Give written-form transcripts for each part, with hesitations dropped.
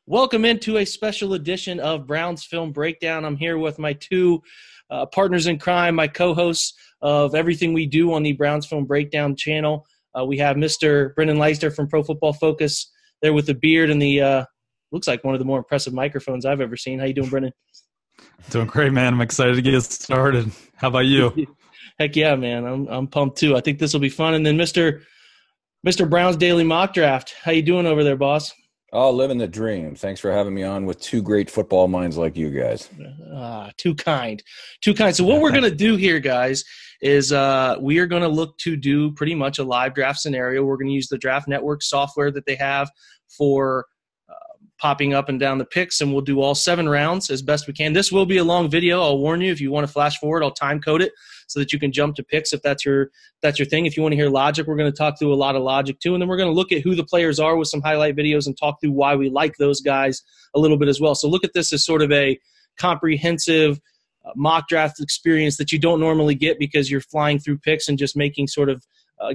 Welcome into a special edition of Browns Film Breakdown. I'm here with my two partners in crime, my co-hosts of everything we do on the Browns Film Breakdown channel. We have Mr. Brendan Leister from Pro Football Focus there with the beard and the looks like one of the more impressive microphones I've ever seen. How you doing, Brendan? Doing great, man. I'm excited to get started. How about you? Heck yeah, man. I'm pumped too. I think this will be fun. And then Mr. Brown's Daily Mock Draft. How you doing over there, boss? Oh, living the dream. Thanks for having me on with two great football minds like you guys. Too kind. So what we're going to do here, guys, is we are going to look to do pretty much a live draft scenario. We're going to use the Draft Network software that they have for popping up and down the picks, and we'll do all 7 rounds as best we can. This will be a long video. I'll warn you. If you want to flash forward, I'll time code it so that you can jump to picks if that's your thing. If you want to hear logic, we're going to talk through a lot of logic too, and then we're going to look at who the players are with some highlight videos and talk through why we like those guys a little bit as well. So look at this as sort of a comprehensive mock draft experience that you don't normally get because you're flying through picks and just making sort of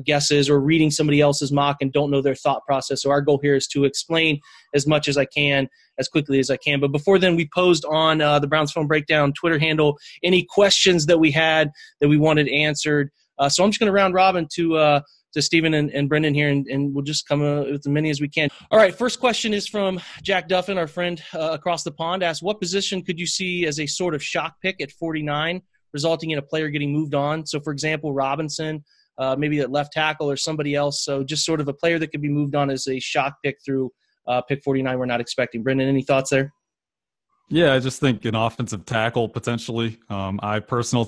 guesses or reading somebody else's mock and don't know their thought process. So our goal here is to explain as much as I can, as quickly as I can. But before then, we posed on the Browns Film Breakdown Twitter handle any questions that we had that we wanted answered. So I'm just going to round robin to Stephen and Brendan here, and we'll just come with as many as we can. All right, first question is from Jack Duffin, our friend across the pond, asked, what position could you see as a sort of shock pick at 49, resulting in a player getting moved on? So, for example, Robinson, maybe at left tackle or somebody else. So just sort of a player that could be moved on as a shock pick through pick 49 we're not expecting. Brendan, any thoughts there? Yeah, I just think an offensive tackle potentially. I personally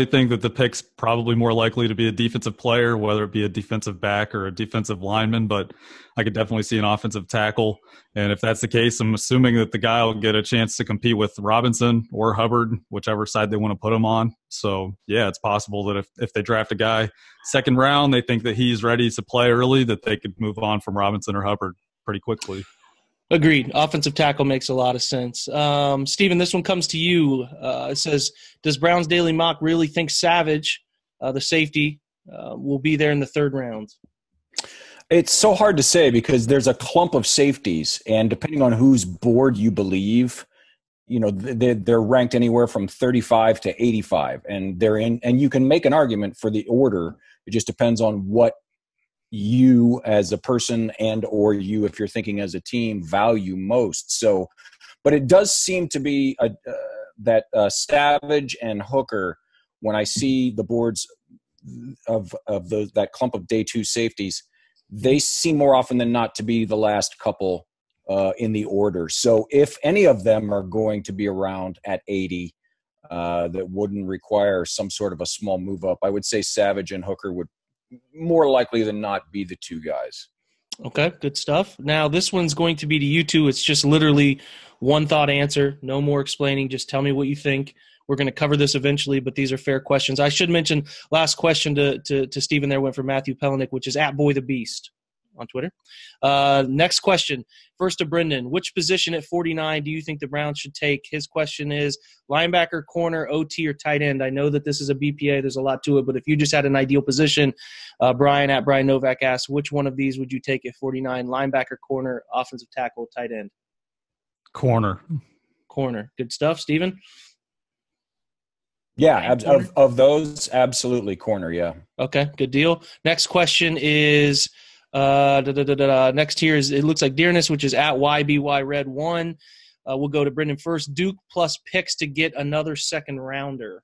think that the pick's probably more likely to be a defensive player, whether it be a defensive back or a defensive lineman, but I could definitely see an offensive tackle. And if that's the case, I'm assuming that the guy will get a chance to compete with Robinson or Hubbard, whichever side they want to put him on. So, yeah, it's possible that if they draft a guy second round, they think that he's ready to play early, that they could move on from Robinson or Hubbard pretty quickly. Agreed. Offensive tackle makes a lot of sense. Steven, this one comes to you. It says, does Brown's Daily Mock really think Savage, the safety, will be there in the third round? It's so hard to say because there's a clump of safeties, and depending on whose board you believe, you know, they're ranked anywhere from 35 to 85, and they're in. And you can make an argument for the order. It just depends on what you as a person and or you, if you're thinking as a team, value most. So, but it does seem to be that Savage and Hooker, when I see the boards of that clump of day 2 safeties, they seem more often than not to be the last couple in the order. So if any of them are going to be around at 80, that wouldn't require some sort of a small move up, I would say Savage and Hooker would more likely than not be the 2 guys. Okay, good stuff. Now, this one's going to be to you two. It's just literally one thought answer, no more explaining. Just tell me what you think. We're going to cover this eventually, but these are fair questions. I should mention, last question to Stephen there went for Matthew Pelenick, which is @BoyTheBeast on Twitter. Next question, first to Brendan. Which position at 49 do you think the Browns should take? His question is linebacker, corner, OT, or tight end. I know that this is a BPA. There's a lot to it, but if you just had an ideal position, Brian Novak asks, which one of these would you take at 49? Linebacker, corner, offensive tackle, tight end? Corner. Good stuff. Steven? Yeah, of those, absolutely corner, yeah. Okay, good deal. Next question is next here is, it looks like Dearness, which is @YBYRed1. We'll go to Brendan first. Duke plus picks to get another second rounder.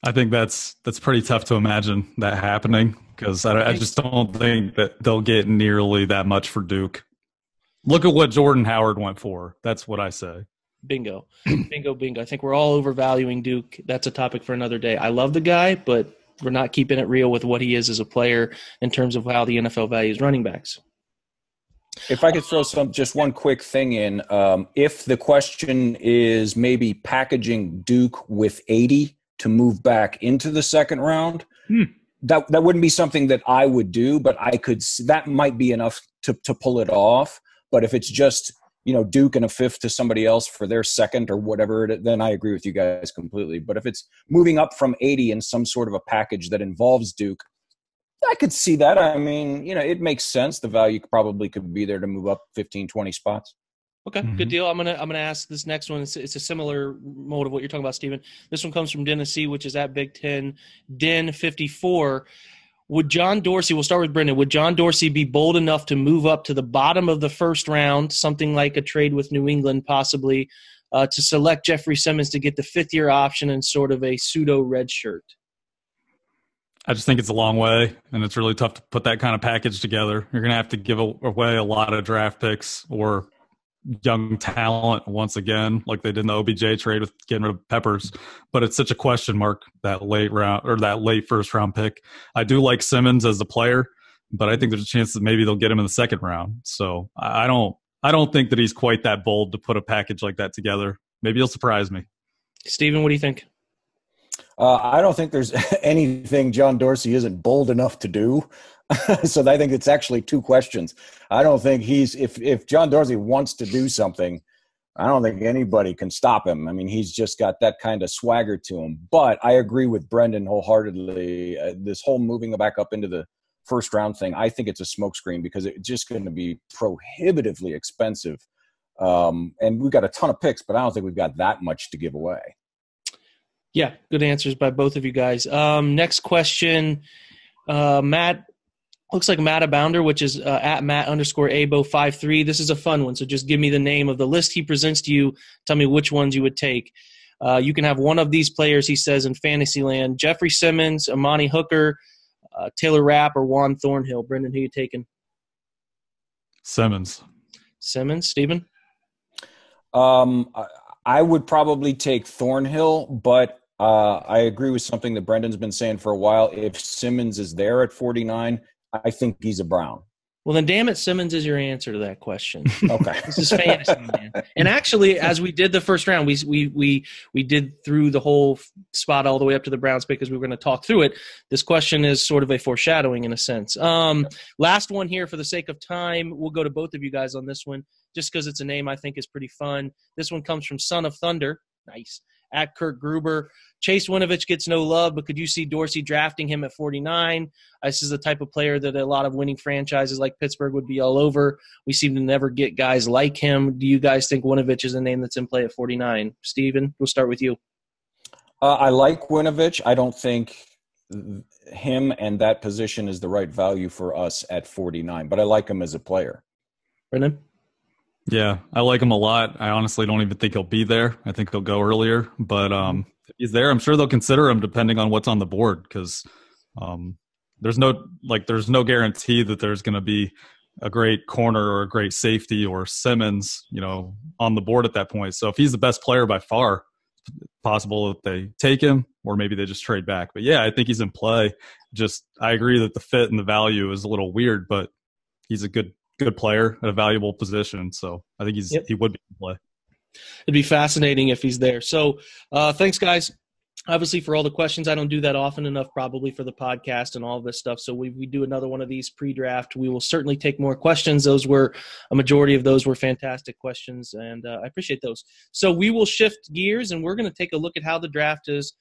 I think that's pretty tough to imagine that happening because I just don't think that they'll get nearly that much for Duke. Look at what Jordan Howard went for. That's what I say. Bingo. I think we're all overvaluing Duke. That's a topic for another day. I love the guy, but we're not keeping it real with what he is as a player in terms of how the NFL values running backs. If I could throw just one quick thing in, if the question is maybe packaging Duke with 80 to move back into the second round, that wouldn't be something that I would do, but that might be enough to pull it off. But if it's just, Duke and a 5th to somebody else for their second or whatever, then I agree with you guys completely. But if it's moving up from 80 in some sort of a package that involves Duke, I could see that. I mean, it makes sense. The value probably could be there to move up 15, 20 spots. Okay, good deal. I'm gonna ask this next one. It's a similar mode of what you're talking about, Stephen. This one comes from Tennessee, which is at Big Ten. Den 54. Would John Dorsey? We'll start with Brendan. Would John Dorsey be bold enough to move up to the bottom of the first round, something like a trade with New England, possibly, to select Jeffrey Simmons to get the fifth-year option and sort of a pseudo red shirt? I just think it's a long way, and it's really tough to put that kind of package together. You're going to have to give away a lot of draft picks or young talent once again, like they did in the OBJ trade with getting rid of Peppers. But it's such a question mark, that late round or that late first round pick. I do like Simmons as a player, but I think there's a chance that maybe they'll get him in the second round. So I don't think that he's quite that bold to put a package like that together. Maybe he'll surprise me. Steven, what do you think? I don't think there's anything John Dorsey isn't bold enough to do. So I think it's actually two questions. I don't think if John Dorsey wants to do something, I don't think anybody can stop him. I mean, he's just got that kind of swagger to him. But I agree with Brendan wholeheartedly. This whole moving back up into the first round thing, I think it's a smokescreen because it's just going to be prohibitively expensive. And we've got a ton of picks, but I don't think we've got that much to give away. Yeah, good answers by both of you guys. Next question, Matt. Looks like Matt Abounder, which is at Matt_Abo53. This is a fun one, so just give me the name of the list he presents to you. Tell me which ones you would take. You can have one of these players, he says, in Fantasyland. Jeffrey Simmons, Amani Hooker, Taylor Rapp, or Juan Thornhill. Brendan, who you taking? Simmons. Stephen? I would probably take Thornhill, but I agree with something that Brendan's been saying for a while. If Simmons is there at 49, I think he's a Brown. Well, then, damn it, Simmons is your answer to that question. Okay. This is fantasy, man. And actually, as we did the first round, we did through the whole spot all the way up to the Browns because we were going to talk through it. This question is sort of a foreshadowing in a sense. Last one here for the sake of time. We'll go to both of you guys on this one just because it's a name I think is pretty fun. This one comes from Son of Thunder. Nice. At Kirk Gruber. Chase Winovich gets no love, but could you see Dorsey drafting him at 49? This is the type of player that a lot of winning franchises like Pittsburgh would be all over. We seem to never get guys like him. Do you guys think Winovich is a name that's in play at 49? Steven, we'll start with you. I like Winovich. I don't think him and that position is the right value for us at 49, but I like him as a player. Brendan? Yeah, I like him a lot. I honestly don't even think he'll be there. I think he'll go earlier. But if he's there, I'm sure they'll consider him depending on what's on the board because there's no guarantee that there's going to be a great corner or a great safety or Simmons, on the board at that point. So if he's the best player by far, it's possible that they take him or maybe they just trade back. But, yeah, I think he's in play. I agree that the fit and the value is a little weird, but he's a good player at a valuable position. So I think he would be in play. It'd be fascinating if he's there. So thanks, guys, obviously, for all the questions. I don't do that often enough probably for the podcast and all this stuff. So we do another one of these pre-draft. We will certainly take more questions. A majority of those were fantastic questions, and I appreciate those. So we will shift gears, and we're going to take a look at how the draft is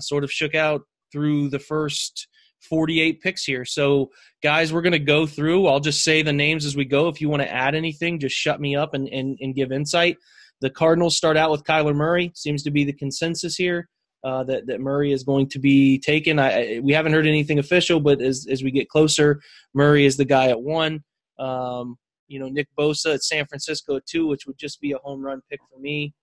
sort of shook out through the first 48 picks here. So, guys, we're going to go through. I'll just say the names as we go. If you want to add anything, just shut me up and give insight. The Cardinals start out with Kyler Murray. Seems to be the consensus here that Murray is going to be taken. We haven't heard anything official, but as we get closer, Murray is the guy at 1. Nick Bosa at San Francisco at 2, which would just be a home run pick for me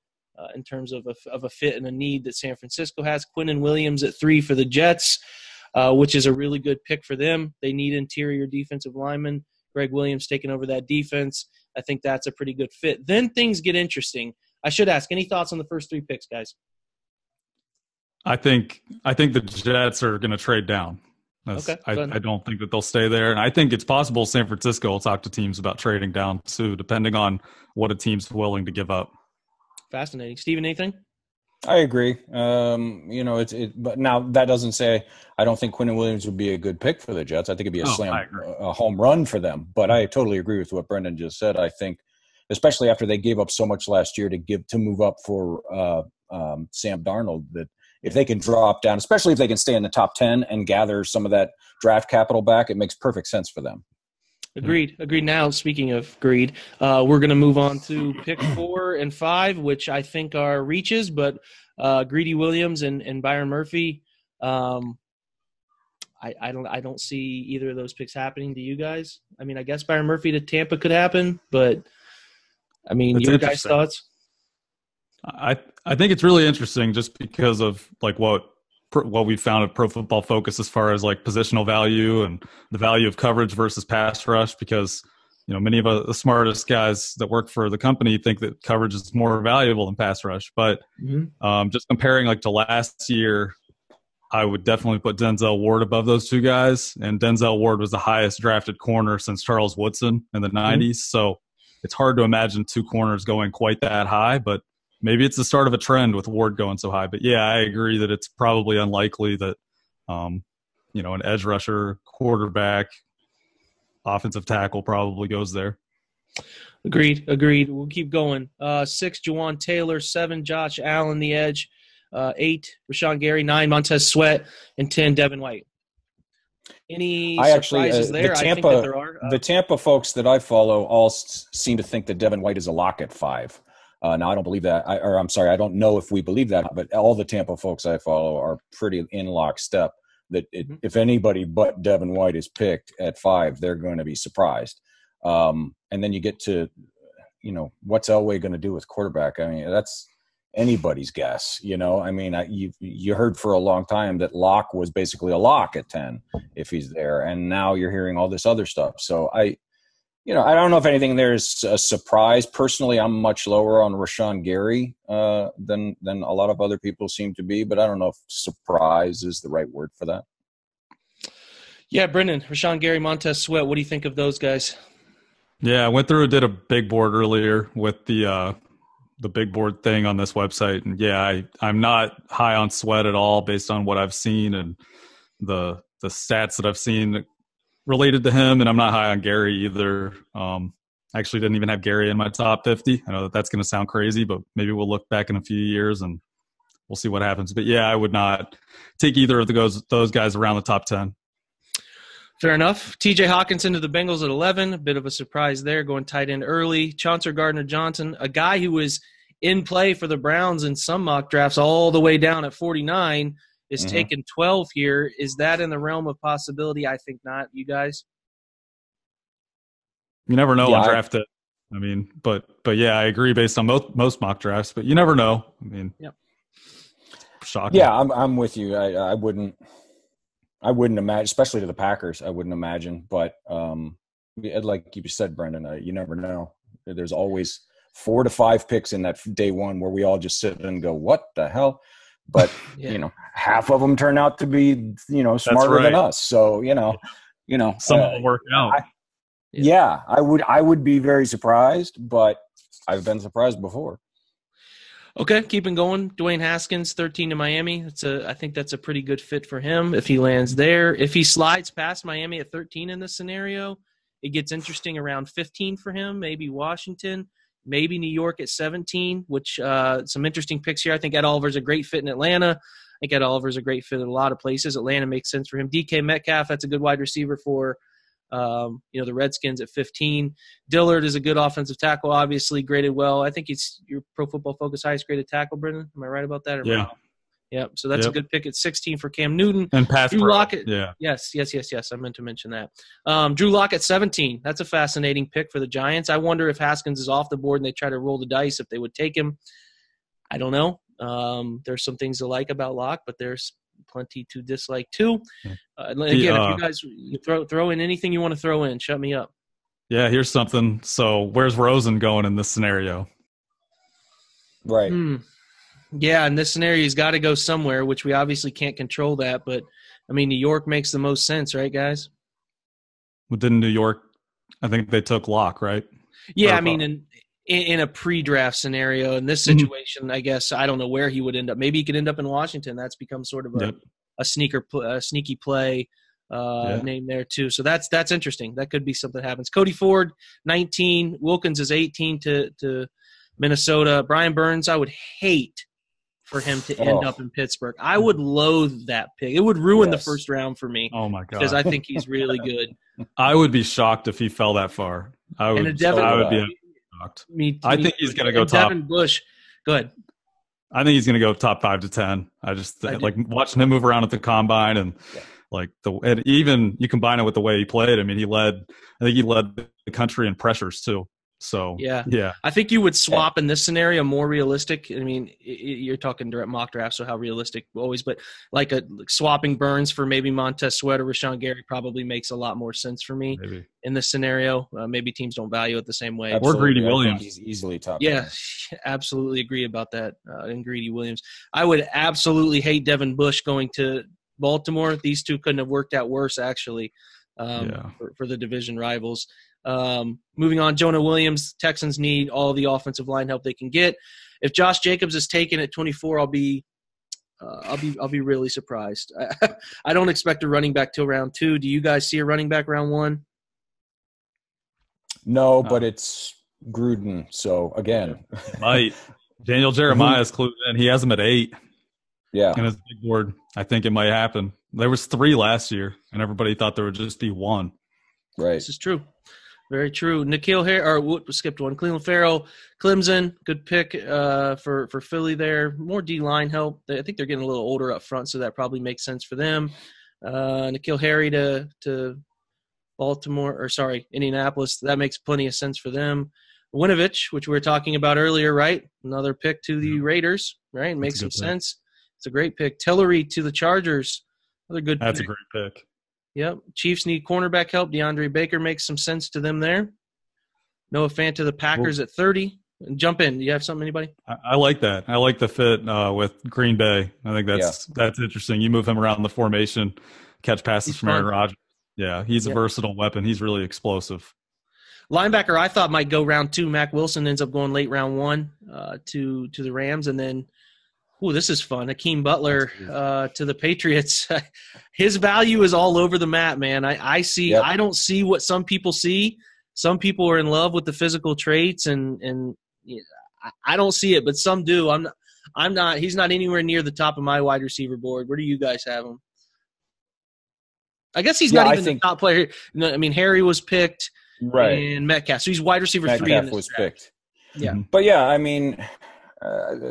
in terms of a fit and a need that San Francisco has. Quinnen Williams at 3 for the Jets. Which is a really good pick for them. They need interior defensive linemen. Greg Williams taking over that defense. I think that's a pretty good fit. Then things get interesting. I should ask, any thoughts on the first 3 picks, guys? I think the Jets are going to trade down. Okay, I don't think that they'll stay there. And I think it's possible San Francisco will talk to teams about trading down too, depending on what a team's willing to give up. Fascinating. Steven, anything? I agree. But now that doesn't say I don't think Quinnen Williams would be a good pick for the Jets. I think it'd be a home run for them. But I totally agree with what Brendan just said. I think, especially after they gave up so much last year to move up for Sam Darnold, that if they can drop down, especially if they can stay in the top 10 and gather some of that draft capital back, it makes perfect sense for them. Agreed. Now, speaking of greed, we're going to move on to pick 4 and 5, which I think are reaches, but Greedy Williams and Byron Murphy, I don't see either of those picks happening. Do you guys? I mean, I guess Byron Murphy to Tampa could happen, but I mean, It's your guys' thoughts? I think it's really interesting just because of like what we found at Pro Football Focus as far as like positional value and the value of coverage versus pass rush, because many of the smartest guys that work for the company think that coverage is more valuable than pass rush. But just comparing like to last year, I would definitely put Denzel Ward above those two guys, and Denzel Ward was the highest drafted corner since Charles Woodson in the 90s. So it's hard to imagine two corners going quite that high, but maybe it's the start of a trend with Ward going so high. But yeah, I agree that it's probably unlikely that, an edge rusher, quarterback, offensive tackle probably goes there. Agreed. We'll keep going. 6, Jawan Taylor. 7, Josh Allen, the edge. 8, Rashawn Gary. 9, Montez Sweat. And 10, Devin White. Any surprises there? I think that there are. The Tampa folks that I follow all seem to think that Devin White is a lock at 5. Now, I don't believe that. I don't know if we believe that, but all the Tampa folks I follow are pretty in lockstep that if anybody but Devin White is picked at 5, they're going to be surprised. And then you get to, what's Elway going to do with quarterback? I mean, that's anybody's guess. I mean, you heard for a long time that Locke was basically a lock at 10 if he's there, and now you're hearing all this other stuff. So I don't know if anything there's a surprise. Personally, I'm much lower on Rashawn Gary than a lot of other people seem to be, but I don't know if surprise is the right word for that. Yeah, Brendan, Rashawn Gary, Montez Sweat, what do you think of those guys? Yeah, I went through and did a big board earlier with the big board thing on this website, and yeah, I'm not high on Sweat at all based on what I've seen and the stats that I've seen related to him, and I'm not high on Gary either. I actually didn't even have Gary in my top 50. I know that's going to sound crazy, but maybe we'll look back in a few years and we'll see what happens. But yeah, I would not take either of those guys around the top 10. Fair enough. TJ Hawkinson to the Bengals at 11. A bit of a surprise there, going tight end early. Chauncey Gardner-Johnson, a guy who was in play for the Browns in some mock drafts all the way down at 49, is taken 12 here. Is that in the realm of possibility? I think not. You guys? You never know on draft day. I mean, but yeah, I agree based on most mock drafts, but you never know. I mean, shocking. Yeah, I'm with you. I wouldn't imagine, especially to the Packers. I wouldn't imagine, but like you said, Brendan, you never know. There's always 4 to 5 picks in that day one where we all just sit and go, "What the hell?" But half of them turn out to be smarter than us. So some of them work out. I would be very surprised, but I've been surprised before. Okay, keeping going. Dwayne Haskins, 13 to Miami. I think that's a pretty good fit for him if he lands there. If he slides past Miami at 13 in this scenario, it gets interesting around 15 for him, maybe Washington, maybe New York at 17, which some interesting picks here. I think Ed Oliver's a great fit in Atlanta. I think Ed Oliver's a great fit in a lot of places. Atlanta makes sense for him. DK Metcalf, that's a good wide receiver for the Redskins at 15. Dillard is a good offensive tackle, obviously graded well. I think he's your Pro Football Focus highest graded tackle, Brendan. Am I right about that? Yeah. Yep. So that's a good pick at 16 for Cam Newton. And pass Drew pro. Lockett. Yeah. Yes. I meant to mention that. Drew Lockett at 17. That's a fascinating pick for the Giants. I wonder if Haskins is off the board and they try to roll the dice if they would take him. I don't know. There's some things to like about Lock, but there's plenty to dislike too. Again, if you guys throw in anything you want to throw in, shut me up. Yeah, here's something. So where's Rosen going in this scenario? Right. Yeah, in this scenario, he's got to go somewhere, which we obviously can't control that. But, I mean, New York makes the most sense, right, guys? Within New York, I think they took Locke, right? Yeah, I mean, in a pre-draft scenario, in this situation, I guess, I don't know where he would end up. Maybe he could end up in Washington. That's become sort of a sneaky play name there, too. So that's interesting. That could be something that happens. Cody Ford, 19. Wilkins is 18 to Minnesota. Brian Burns, I would hate for him to end up in Pittsburgh. I would loathe that pick. It would ruin the first round for me. Oh my god! Because I think he's really good. I would be shocked if he fell that far. I would be shocked. I think he's going to go top. Devin Bush, go ahead. I think he's going to go top 5 to 10. I just like watching him move around at the combine and and even you combine it with the way he played. I mean, I think he led the country in pressures too. So yeah. I think you would swap in this scenario more realistic. I mean, you're talking direct mock draft, so how realistic always, but like swapping Burns for maybe Montez Sweat or Rashawn Gary probably makes a lot more sense for me in this scenario. Maybe teams don't value it the same way. Or Greedy Williams. He's easily top. Yeah, absolutely agree about that. And Greedy Williams. I would absolutely hate Devin Bush going to Baltimore. These two couldn't have worked out worse, actually, for the division rivals. Moving on, Jonah Williams. Texans need all the offensive line help they can get. If Josh Jacobs is taken at 24, I'll be really surprised. I don't expect a running back till round 2. Do you guys see a running back round 1? No, but it's Gruden. So again, might Daniel Jeremiah's clued in. He has him at 8. Yeah, and his big board. I think it might happen. There was 3 last year, and everybody thought there would just be 1. Right. This is true. Very true. N'Keal Harry, skipped one. Cleveland Farrell, Clemson, good pick for Philly there. More D-line help. I think they're getting a little older up front, so that probably makes sense for them. N'Keal Harry to Indianapolis. That makes plenty of sense for them. Winovich, which we were talking about earlier, right? Another pick to the Raiders, right? Makes some sense. It's a great pick. Tillery to the Chargers. Another good pick. That's a great pick. Yep. Chiefs need cornerback help. DeAndre Baker makes some sense to them there. Noah Fant to the Packers at 30. Jump in. Do you have something, anybody? I like that. I like the fit with Green Bay. I think that's interesting. You move him around the formation, catch passes from Aaron Rodgers. Yeah, he's a versatile weapon. He's really explosive. Linebacker I thought might go round 2. Mac Wilson ends up going late round 1 to the Rams. And then this is fun. Hakeem Butler to the Patriots. His value is all over the map, man. I see. Yep. I don't see what some people see. Some people are in love with the physical traits, and I don't see it, but some do. I'm not. He's not anywhere near the top of my wide receiver board. Where do you guys have him? I guess he's not even the top player. No, I mean, Harry was picked, right? And Metcalf. So he's wide receiver 3 in this was draft. Picked. Yeah, but yeah, I mean.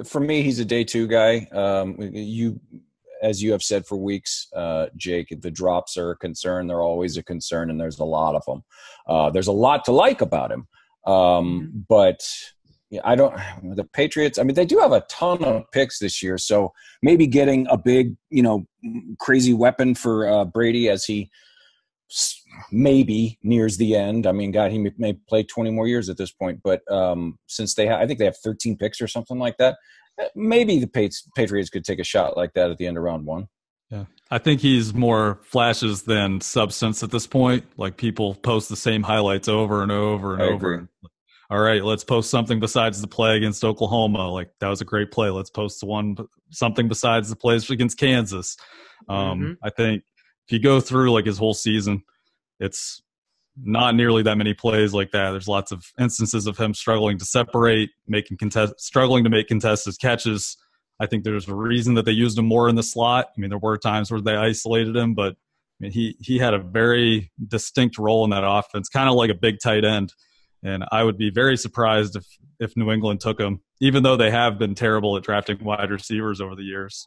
For me, he's a day 2 guy. As you have said for weeks, Jake, the drops are a concern. They're always a concern, and there's a lot of them. There's a lot to like about him. But the Patriots, I mean, they do have a ton of picks this year. So maybe getting a big, crazy weapon for Brady as he maybe nears the end. I mean, God, he may play 20 more years at this point, but since I think they have 13 picks or something like that, maybe the Patriots could take a shot like that at the end of round 1. Yeah, I think he's more flashes than substance at this point. Like, people post the same highlights over and over and over. Agree. All right, let's post something besides the play against Oklahoma. Like, that was a great play. Let's post something besides the plays against Kansas. I think if you go through like his whole season, it's not nearly that many plays like that. There's lots of instances of him struggling to separate, struggling to make contested catches. I think there's a reason that they used him more in the slot. I mean, there were times where they isolated him, but I mean, he had a very distinct role in that offense, kind of like a big tight end. And I would be very surprised if New England took him, even though they have been terrible at drafting wide receivers over the years.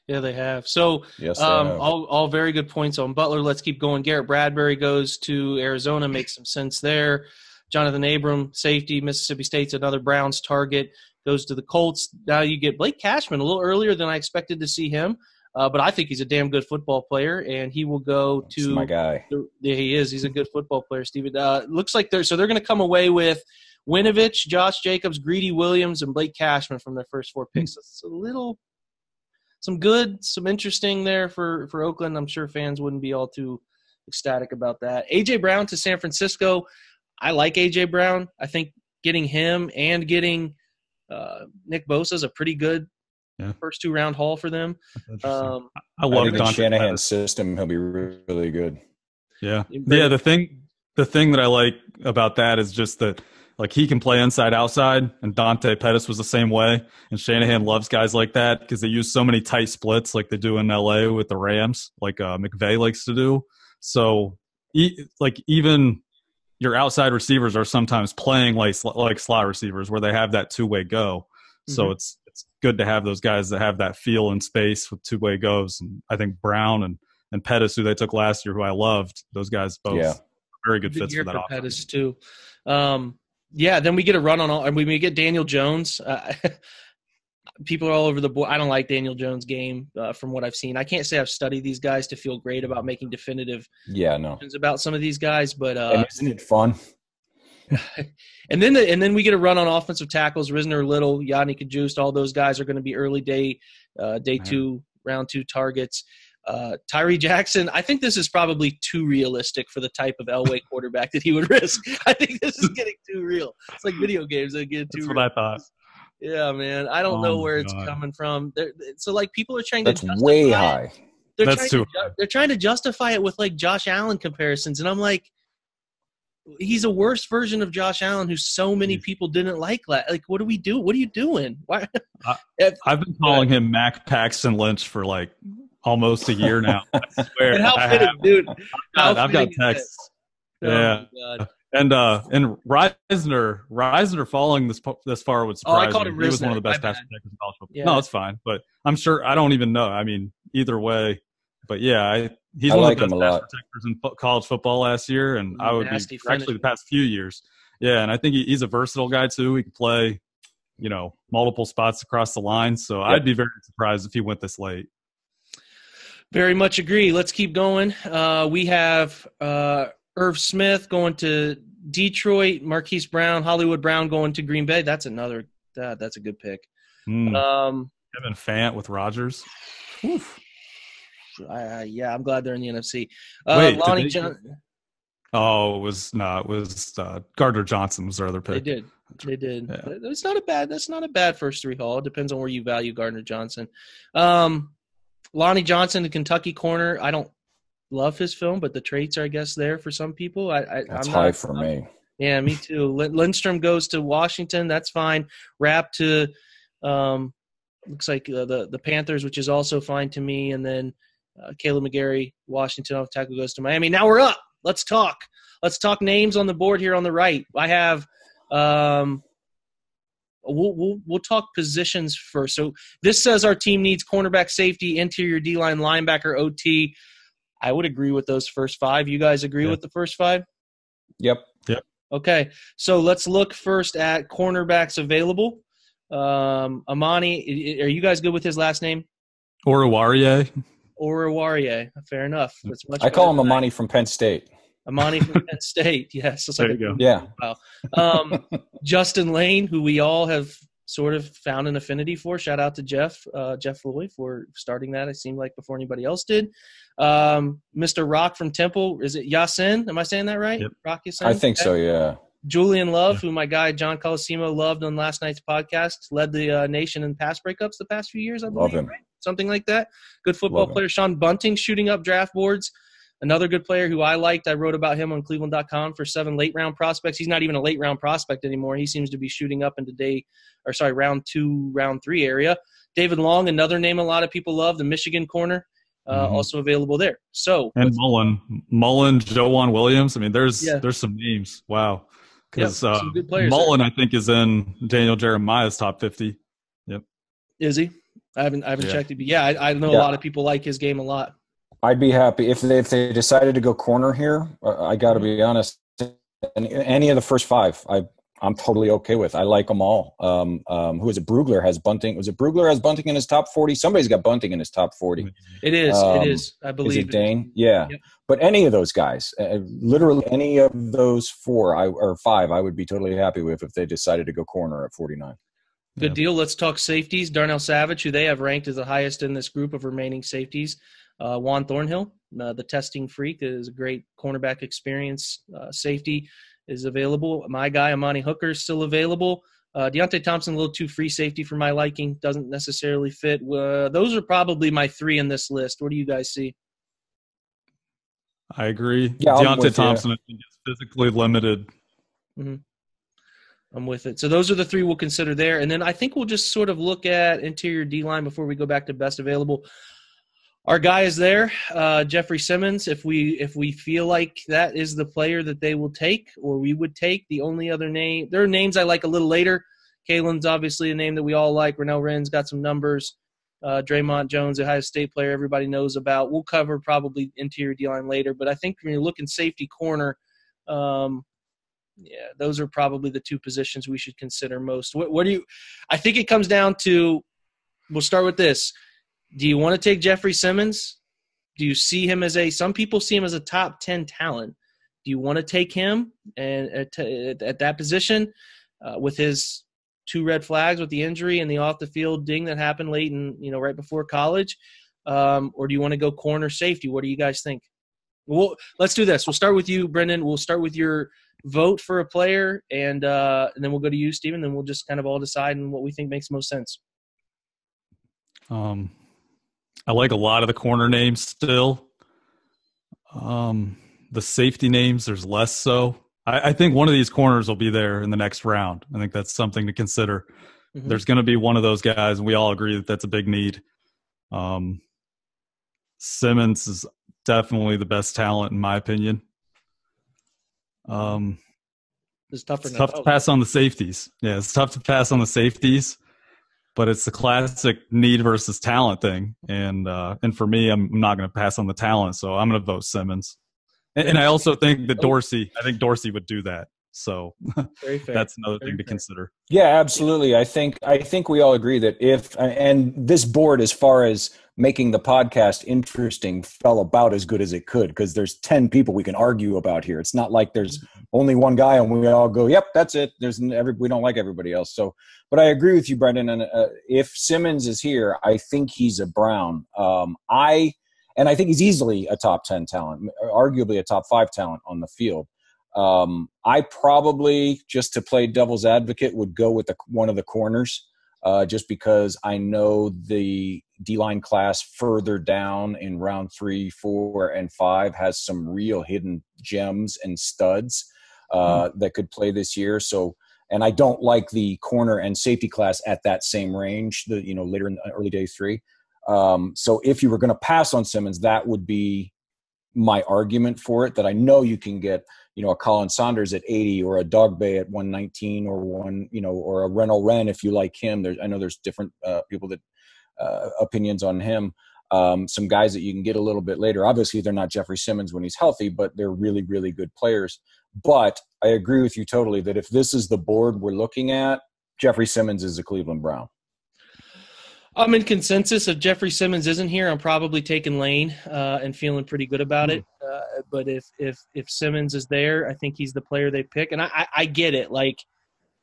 Yeah, they have. So yes, all very good points on Butler. Let's keep going. Garrett Bradbury goes to Arizona. Makes some sense there. Jonathan Abram, safety, Mississippi State's another Browns target, goes to the Colts. Now you get Blake Cashman a little earlier than I expected to see him. But I think he's a damn good football player, and he will go to – That's my guy. Yeah, he is. He's a good football player, Steven. Looks like they're going to come away with Winovich, Josh Jacobs, Greedy Williams, and Blake Cashman from their first 4 picks. It's a little – some good, some interesting there for Oakland. I'm sure fans wouldn't be all too ecstatic about that. A.J. Brown to San Francisco. I like A.J. Brown. I think getting him and getting Nick Bosa is a pretty good first 2-round haul for them. I love the Shanahan system. He'll be really good. Yeah. Yeah. The thing that I like about that is just that like he can play inside, outside, and Dante Pettis was the same way. And Shanahan loves guys like that because they use so many tight splits like they do in LA with the Rams, like McVay likes to do. So, like even your outside receivers are sometimes playing like slot receivers where they have that two-way go. So it's good to have those guys that have that feel in space with two-way goes. And I think Brown and Pettis, who they took last year, who I loved, those guys both very good fits for that offense. Pettis too. Then we get a run on all, and we get Daniel Jones. People are all over the board. I don't like Daniel Jones' game from what I've seen. I can't say I've studied these guys to feel great about making definitive decisions about some of these guys, but and isn't it fun? and then we get a run on offensive tackles. Risner, Little, Yannick Kajust, all those guys are going to be early day 2, round 2 targets. Tyree Jackson, I think this is probably too realistic for the type of Elway quarterback that he would risk. I think this is getting too real. It's like video games that get too real. That's what I thought. Yeah, man. I don't know where it's coming from. So, like, people are trying That's to justify way high. They're trying to justify it with, like, Josh Allen comparisons. And I'm like, he's a worse version of Josh Allen who so many people didn't like. Like, what do we do? What are you doing? Why? I've been calling him Mac Paxton Lynch for, like, almost a year now. I swear. And how fitting, dude. I've got texts. Yeah. God. And Reisner falling this far would surprise me. He was one of the best pass protectors in college football. Yeah. No, it's fine. But I'm sure I don't even know. I mean, either way. But yeah, he's one of the best pass protectors in college football last year, and I would be actually the past few years. Yeah, and I think he's a versatile guy too. He can play, multiple spots across the line. So I'd be very surprised if he went this late. Very much agree. Let's keep going. We have Irv Smith going to Detroit, Marquise Brown, Hollywood Brown going to Green Bay. That's another that's a good pick. Kevin Fant with Rodgers. Oof. I'm glad they're in the NFC. Wait, Lonnie it was Gardner Johnson was their other pick. They did. Yeah. That's not a bad first 3 haul. It depends on where you value Gardner Johnson. Lonnie Johnson, the Kentucky corner. I don't love his film, but the traits are, I guess, there for some people. That's high for me. Yeah, me too. Lindstrom goes to Washington. That's fine. Rapp to looks like the Panthers, which is also fine to me. And then Caleb McGarry, Washington off tackle goes to Miami. Now we're up. Let's talk. Let's talk names on the board here on the right. I have we'll talk positions first. So this says our team needs cornerback, safety, interior D-line, linebacker, OT. I would agree with those first 5. You guys agree with the first 5? Yep. Okay, so let's look first at cornerbacks available. Amani, are you guys good with his last name? Oruwariye. Fair enough. That's much I call him Amani from Penn State. Amani from Penn State, yes. There you go. Yeah. Wow. Justin Lane, who we all have sort of found an affinity for. Shout out to Jeff Floyd for starting that. It seemed like before anybody else did. Mr. Rock from Temple. Is it Yasin? Am I saying that right? Yep. Rock Yasin? I think so, yeah. Julian Love, who my guy John Colosimo loved on last night's podcast, led the nation in pass breakups the past few years, I believe. Love him. Right? Something like that. Good football player. Sean Bunting shooting up draft boards. Another good player who I liked. I wrote about him on Cleveland.com for 7 late-round prospects. He's not even a late-round prospect anymore. He seems to be shooting up into round 2, round 3 area. David Long, another name a lot of people love, the Michigan corner, also available there. So Mullen, Joanne Williams. I mean, there's some names. Wow. Because some good players Mullen, there. I think, is in Daniel Jeremiah's top 50. Yep. Is he? I haven't checked it, but I know a lot of people like his game a lot. I'd be happy if they decided to go corner here. I got to be honest. Any of the first 5, I'm totally okay with. I like them all. Who is it? Brugler has Bunting. Was it Brugler has Bunting in his top 40? Somebody's got Bunting in his top 40. It is. I believe. Is it Dane? Yeah. Yep. But any of those guys, literally any of those 4 or 5, I would be totally happy with if they decided to go corner at 49. Good deal. Let's talk safeties. Darnell Savage, who they have ranked as the highest in this group of remaining safeties. Juan Thornhill, the testing freak, is a great cornerback experience. Safety is available. My guy, Amani Hooker, is still available. Deontay Thompson, a little too free safety for my liking. Doesn't necessarily fit. Those are probably my 3 in this list. What do you guys see? I agree. Yeah, Deontay Thompson, I think, is physically limited. Mm-hmm. I'm with it. So those are the three we'll consider there. And then I think we'll just sort of look at interior D-line before we go back to best available. Our guy is there, Jeffrey Simmons. If we feel like that is the player that they will take or we would take, the only other name – there are names I like a little later. Kalen's obviously a name that we all like. Renell Wren's got some numbers. Draymond Jones, Ohio State player everybody knows about. We'll cover probably interior D-line later. But I think when you're looking safety corner, yeah, those are probably the two positions we should consider most. What do you – I think it comes down to – we'll start with this. Do you want to take Jeffrey Simmons? Do you see him as some people see him as a top 10 talent. Do you want to take him and at that position with his two red flags with the injury and the off the field ding that happened late in, right before college? Or do you want to go corner safety? What do you guys think? Well, let's do this. We'll start with you, Brendan. We'll start with your vote for a player and then we'll go to you, Steven. Then we'll just kind of all decide on what we think makes most sense. I like a lot of the corner names still. The safety names, there's less so. I think one of these corners will be there in the next round. I think that's something to consider. Mm-hmm. There's going to be one of those guys, and we all agree that that's a big need. Simmons is definitely the best talent, in my opinion. It's tough to pass on the safeties. Yeah, it's tough to pass on the safeties. But it's the classic need versus talent thing, and for me, I'm not going to pass on the talent, so I'm going to vote Simmons. And I also think that Dorsey would do that. So that's another thing to consider. Yeah, absolutely. I think we all agree that and this board, as far as making the podcast interesting, fell about as good as it could because there's 10 people we can argue about here. It's not like there's only one guy and we all go, yep, that's it. We don't like everybody else. So, but I agree with you, Brendan. And if Simmons is here, I think he's a Brown. And I think he's easily a top 10 talent, arguably a top 5 talent on the field. I probably, just to play devil's advocate, would go with one of the corners, just because I know the D-line class further down in round 3, 4, and 5 has some real hidden gems and studs that could play this year. So, and I don't like the corner and safety class at that same range, later in the early day 3. So if you were going to pass on Simmons, that would be my argument for it, that I know you can get, a Colin Saunders at 80 or a Dogbe at 119 or or a Renell Wren if you like him. I know there's different people that opinions on him. Some guys that you can get a little bit later. Obviously, they're not Jeffrey Simmons when he's healthy, but they're really, really good players. But I agree with you totally that if this is the board we're looking at, Jeffrey Simmons is a Cleveland Brown. I'm in consensus. If Jeffrey Simmons isn't here, I'm probably taking Lane and feeling pretty good about it. But if Simmons is there, I think he's the player they pick. And I get it. Like,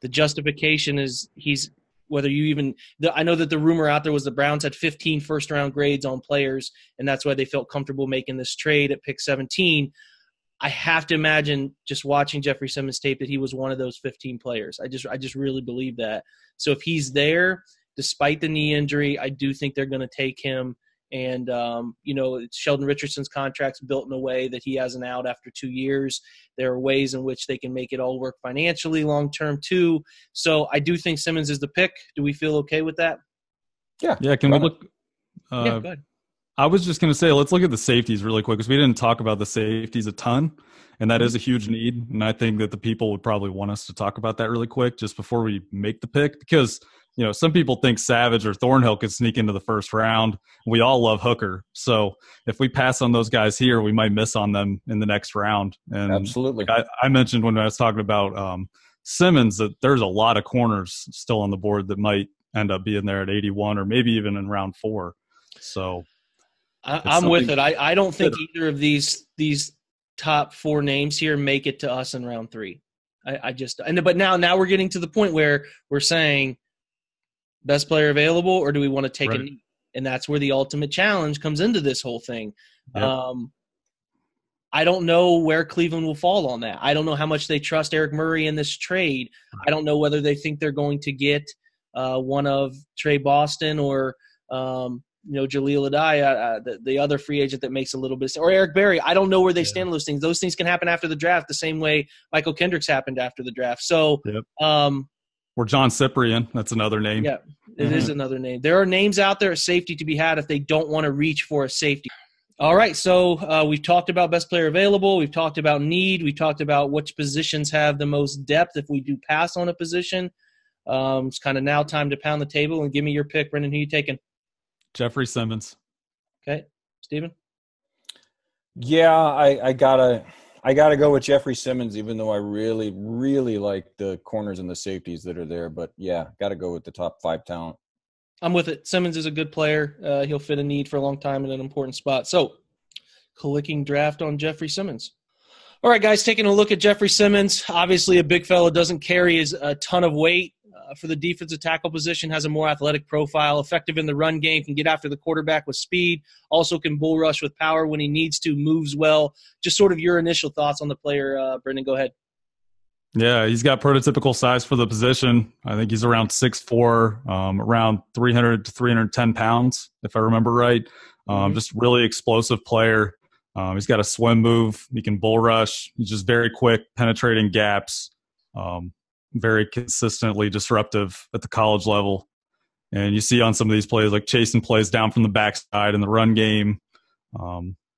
the justification is he's – whether you even – I know that the rumor out there was the Browns had 15 first-round grades on players, and that's why they felt comfortable making this trade at pick 17. I have to imagine, just watching Jeffrey Simmons tape, that he was one of those 15 players. I just really believe that. So if he's there – despite the knee injury, I do think they're going to take him. And, Sheldon Richardson's contract's built in a way that he has an out after 2 years. There are ways in which they can make it all work financially long-term too. So I do think Simmons is the pick. Do we feel okay with that? Yeah. Yeah, can we look? Yeah, go ahead. I was just going to say, let's look at the safeties really quick because we didn't talk about the safeties a ton, and that is a huge need. And I think that the people would probably want us to talk about that really quick just before we make the pick because – some people think Savage or Thornhill could sneak into the first round. We all love Hooker. So if we pass on those guys here, we might miss on them in the next round. And absolutely. I mentioned when I was talking about Simmons that there's a lot of corners still on the board that might end up being there at 81 or maybe even in round 4. So I'm with it. I don't think either of these top 4 names here make it to us in round 3. But now we're getting to the point where we're saying – best player available, or do we want to take a knee? And that's where the ultimate challenge comes into this whole thing. Yep. I don't know where Cleveland will fall on that. I don't know how much they trust Eric Murray in this trade. I don't know whether they think they're going to get one of Trey Boston or Jaleel Adai, the other free agent that makes a little bit, or Eric Berry. I don't know where they stand on those things. Those things can happen after the draft, the same way Michael Kendricks happened after the draft. So, or John Cyprian, that's another name. Yeah, it is another name. There are names out there, a safety to be had if they don't want to reach for a safety. All right, so we've talked about best player available. We've talked about need. We've talked about which positions have the most depth if we do pass on a position. It's kind of now time to pound the table and give me your pick, Brendan. Who you taking? Jeffrey Simmons. Okay, Steven? Yeah, I gotta go with Jeffrey Simmons, even though I really, really like the corners and the safeties that are there. But yeah, gotta go with the top 5 talent. I'm with it. Simmons is a good player. He'll fit a need for a long time in an important spot. So, clicking draft on Jeffrey Simmons. All right, guys, taking a look at Jeffrey Simmons. Obviously, a big fella, doesn't carry a ton of weight. For the defensive tackle position, has a more athletic profile, effective in the run game, can get after the quarterback with speed, also can bull rush with power when he needs to, moves well. Just sort of your initial thoughts on the player, Brendan, go ahead. Yeah, he's got prototypical size for the position. I think he's around 6'4", around 300 to 310 pounds, if I remember right. Just really explosive player. He's got a swim move. He can bull rush. He's just very quick, penetrating gaps. Very consistently disruptive at the college level. And you see on some of these plays, like chasing plays down from the backside in the run game.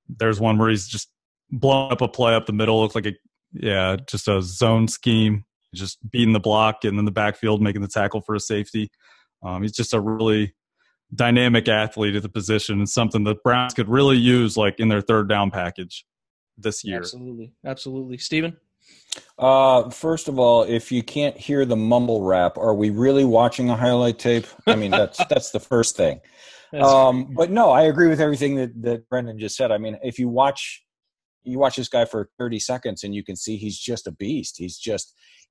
There's one where he's just blowing up a play up the middle. Looks like just a zone scheme, just beating the block and in the backfield, making the tackle for a safety. He's just a really dynamic athlete at the position, and something that Browns could really use like in their third down package this year. Absolutely. Steven? First of all, if you can't hear the mumble rap, are we really watching a highlight tape? I mean, that's the first thing. But no, I agree with everything that Brendan just said. I mean, if you watch this guy for 30 seconds and you can see he's just a beast.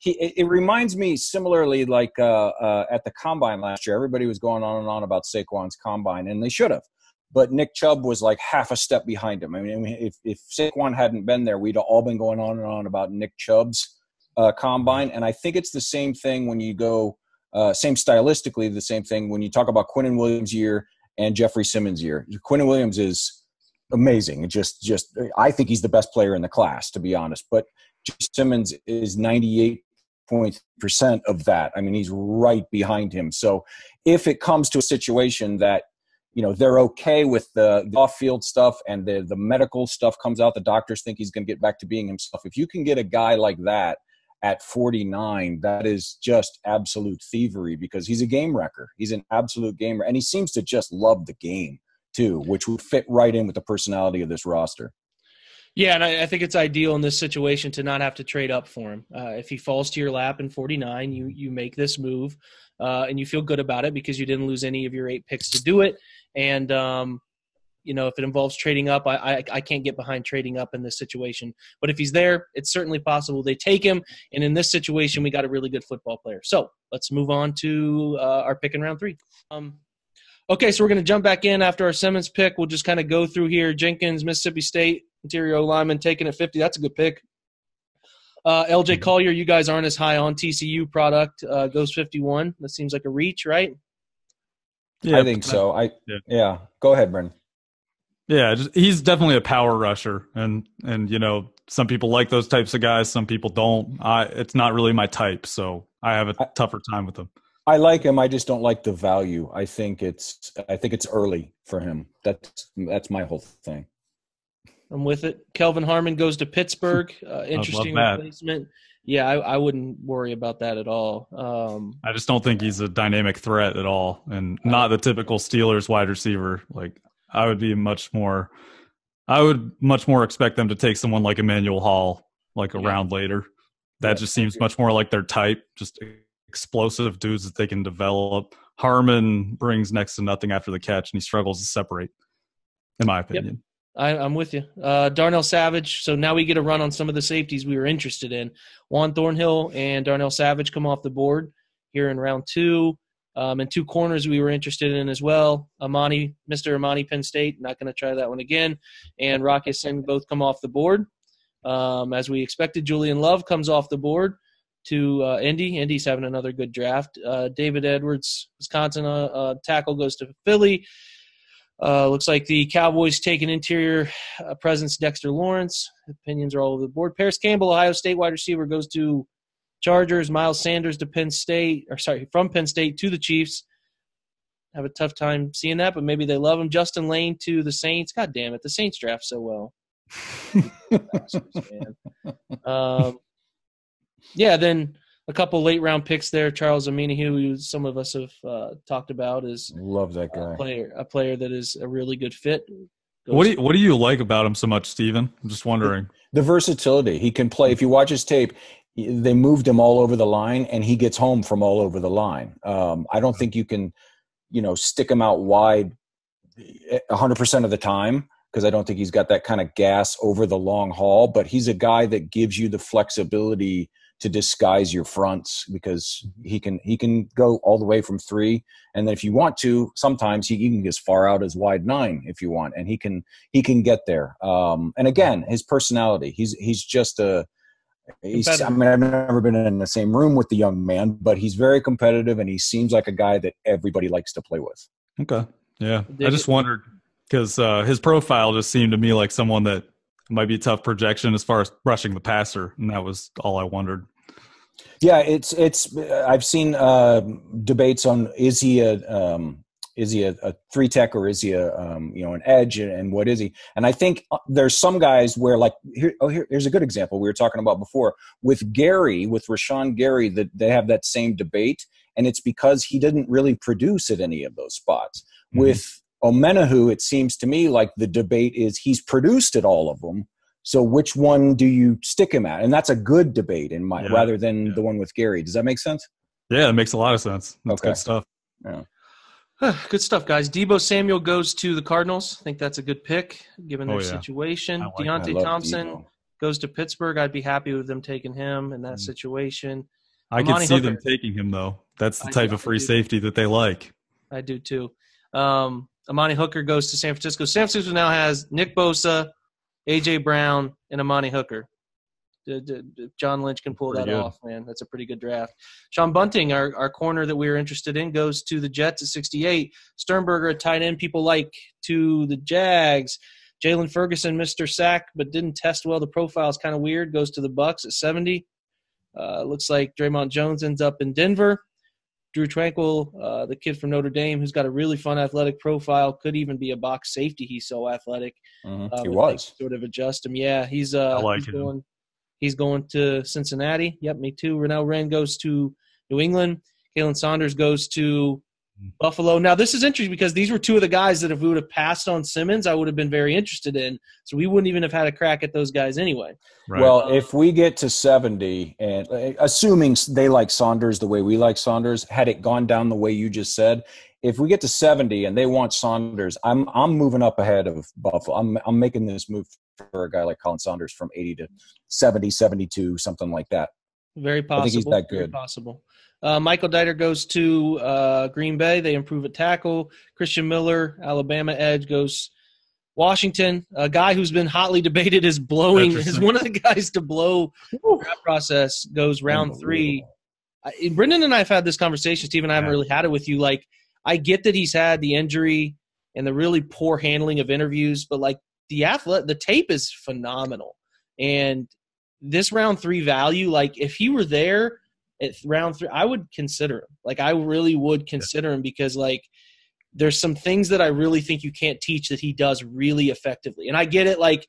It reminds me similarly like at the combine last year, everybody was going on and on about Saquon's combine, and they should have. But Nick Chubb was like half a step behind him. I mean, if Saquon hadn't been there, we'd all been going on and on about Nick Chubb's combine. And I think it's the same thing when you go, same stylistically, the same thing when you talk about Quinnen Williams' year and Jeffrey Simmons' year. Quinnen Williams is amazing. Just I think he's the best player in the class, to be honest. But Simmons is 98% of that. I mean, he's right behind him. So if it comes to a situation that, they're okay with the off-field stuff and the medical stuff comes out, the doctors think he's going to get back to being himself. If you can get a guy like that at 49, that is just absolute thievery, because he's a game wrecker. He's an absolute gamer. And he seems to just love the game too, which would fit right in with the personality of this roster. Yeah, and I think it's ideal in this situation to not have to trade up for him. If he falls to your lap in 49, you make this move, and you feel good about it because you didn't lose any of your 8 picks to do it. And, if it involves trading up, I can't get behind trading up in this situation. But if he's there, it's certainly possible they take him. And in this situation, we got a really good football player. So let's move on to our pick in round 3. Okay, so we're going to jump back in after our Simmons pick. We'll just kind of go through here. Jenkins, Mississippi State, interior lineman, taking at 50. That's a good pick. LJ Collier, you guys aren't as high on. TCU product, goes 51. That seems like a reach, right? Yeah, I think so. Yeah. Go ahead, Brendan. Yeah, he's definitely a power rusher, and some people like those types of guys, some people don't. It's not really my type, so I have a tougher time with him. I like him. I just don't like the value. I think it's early for him. That's my whole thing. I'm with it. Kelvin Harmon goes to Pittsburgh. Interesting replacement. Yeah, I wouldn't worry about that at all. I just don't think he's a dynamic threat at all, and not the typical Steelers wide receiver. Like I would much more expect them to take someone like Emmanuel Hall, like a round later. That just seems much more like their type. Just explosive dudes that they can develop. Harmon brings next to nothing after the catch, and he struggles to separate, in my opinion. Yep. I'm with you. Darnell Savage. So now we get a run on some of the safeties we were interested in. Juan Thornhill and Darnell Savage come off the board here in round 2. And 2 corners we were interested in as well. Mr. Amani, Penn State. Not going to try that one again. And Rocky Singh both come off the board. As we expected, Julian Love comes off the board to Indy. Indy's having another good draft. David Edwards, Wisconsin tackle, goes to Philly. Looks like the Cowboys take an interior presence, Dexter Lawrence. Opinions are all over the board. Paris Campbell, Ohio State wide receiver, goes to Chargers. Miles Sanders to Penn State, from Penn State to the Chiefs. Have a tough time seeing that, but maybe they love him. Justin Lane to the Saints. God damn it, the Saints draft so well. Bastards, man. Then a couple late round picks there. Charles Omenihu, who some of us have talked about, is love that guy. A player that is a really good fit. What do you like about him so much, Steven? I'm just wondering. The versatility. He can play. If you watch his tape, they moved him all over the line, and he gets home from all over the line. I don't think you can, stick him out wide 100% of the time, because I don't think he's got that kind of gas over the long haul. But he's a guy that gives you the flexibility to disguise your fronts, because he can go all the way from 3, and then if you want to, sometimes he can get as far out as wide 9 if you want, and he can get there. And again, his personality, he's just I've never been in the same room with the young man, but he's very competitive, and he seems like a guy that everybody likes to play with. Okay, yeah, I just wondered because his profile just seemed to me like someone that might be a tough projection as far as rushing the passer, and that was all I wondered. Yeah, it's. I've seen debates on is he a 3-tech or is he an edge, and what is he? And I think there's some guys where here's a good example we were talking about before with Rashawn Gary, that they have that same debate, and it's because he didn't really produce at any of those spots. Mm-hmm. With Omenihu, it seems to me like the debate is he's produced at all of them. So which one do you stick him at? And that's a good debate rather than the one with Gary. Does that make sense? Yeah, it makes a lot of sense. That's good stuff. Yeah. Good stuff, guys. Debo Samuel goes to the Cardinals. I think that's a good pick given their situation. Deontay Thompson goes to Pittsburgh. I'd be happy with them taking him in that situation. I could see them taking him, though. That's the type of free safety that they like. I do, too. Amani Hooker goes to San Francisco. San Francisco now has Nick Bosa, A.J. Brown, and Amani Hooker. John Lynch can pull that off, man. That's a pretty good draft. Sean Bunting, our corner that we were interested in, goes to the Jets at 68. Sternberger, a tight end people like, to the Jags. Jalen Ferguson, Mr. Sack, but didn't test well. The profile is kind of weird. Goes to the Bucks at 70. Looks like Draymond Jones ends up in Denver. Drew Tranquil, the kid from Notre Dame, who's got a really fun athletic profile, could even be a box safety. He's so athletic. He was. Sort of adjust him. Yeah, he's him. He's going to Cincinnati. Yep, me too. Renell Wren goes to New England. Kalen Saunders goes to Buffalo. Now, this is interesting because these were two of the guys that if we would have passed on Simmons, I would have been very interested in. So we wouldn't even have had a crack at those guys anyway. Right. Well, if we get to 70, and assuming they like Saunders the way we like Saunders, had it gone down the way you just said, if we get to 70 and they want Saunders, I'm moving up ahead of Buffalo. I'm making this move for a guy like Colin Saunders from 80 to 70, 72, something like that. Very possible. I think he's that good. Very possible. Michael Dieter goes to Green Bay. They improve at tackle. Christian Miller, Alabama edge, goes Washington. A guy who's been hotly debated is one of the guys to blow the draft process, goes round 3. Brendan and I have had this conversation, Steve, and I haven't really had it with you. Like, I get that he's had the injury and the really poor handling of interviews, but like the tape is phenomenal. And this round 3 value, like if he were there at round 3, I would consider him. Like I really would consider him because like there's some things that I really think you can't teach that he does really effectively. And I get it, like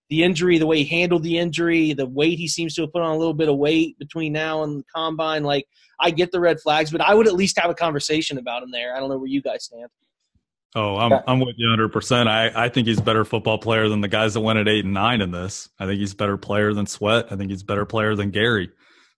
the injury, the way he handled the injury, the weight he seems to have put on a little bit of weight between now and the combine. Like I get the red flags, but I would at least have a conversation about him there. I don't know where you guys stand. Oh, I'm with you 100%. I think he's a better football player than the guys that went at 8 and 9 in this. I think he's a better player than Sweat. I think he's a better player than Gary.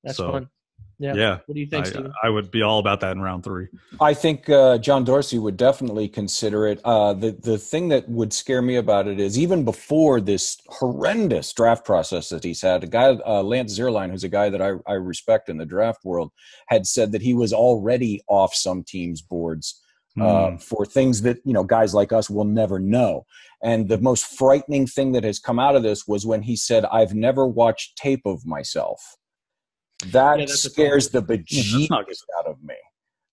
That's fun. Yeah. What do you think, Steven? I would be all about that in round 3. I think John Dorsey would definitely consider it. The thing that would scare me about it is even before this horrendous draft process that he's had, a guy, Lance Zierlein, who's a guy that I respect in the draft world, had said that he was already off some teams' boards for things that, guys like us will never know. And the most frightening thing that has come out of this was when he said, "I've never watched tape of myself." That scares the bejesus out of me.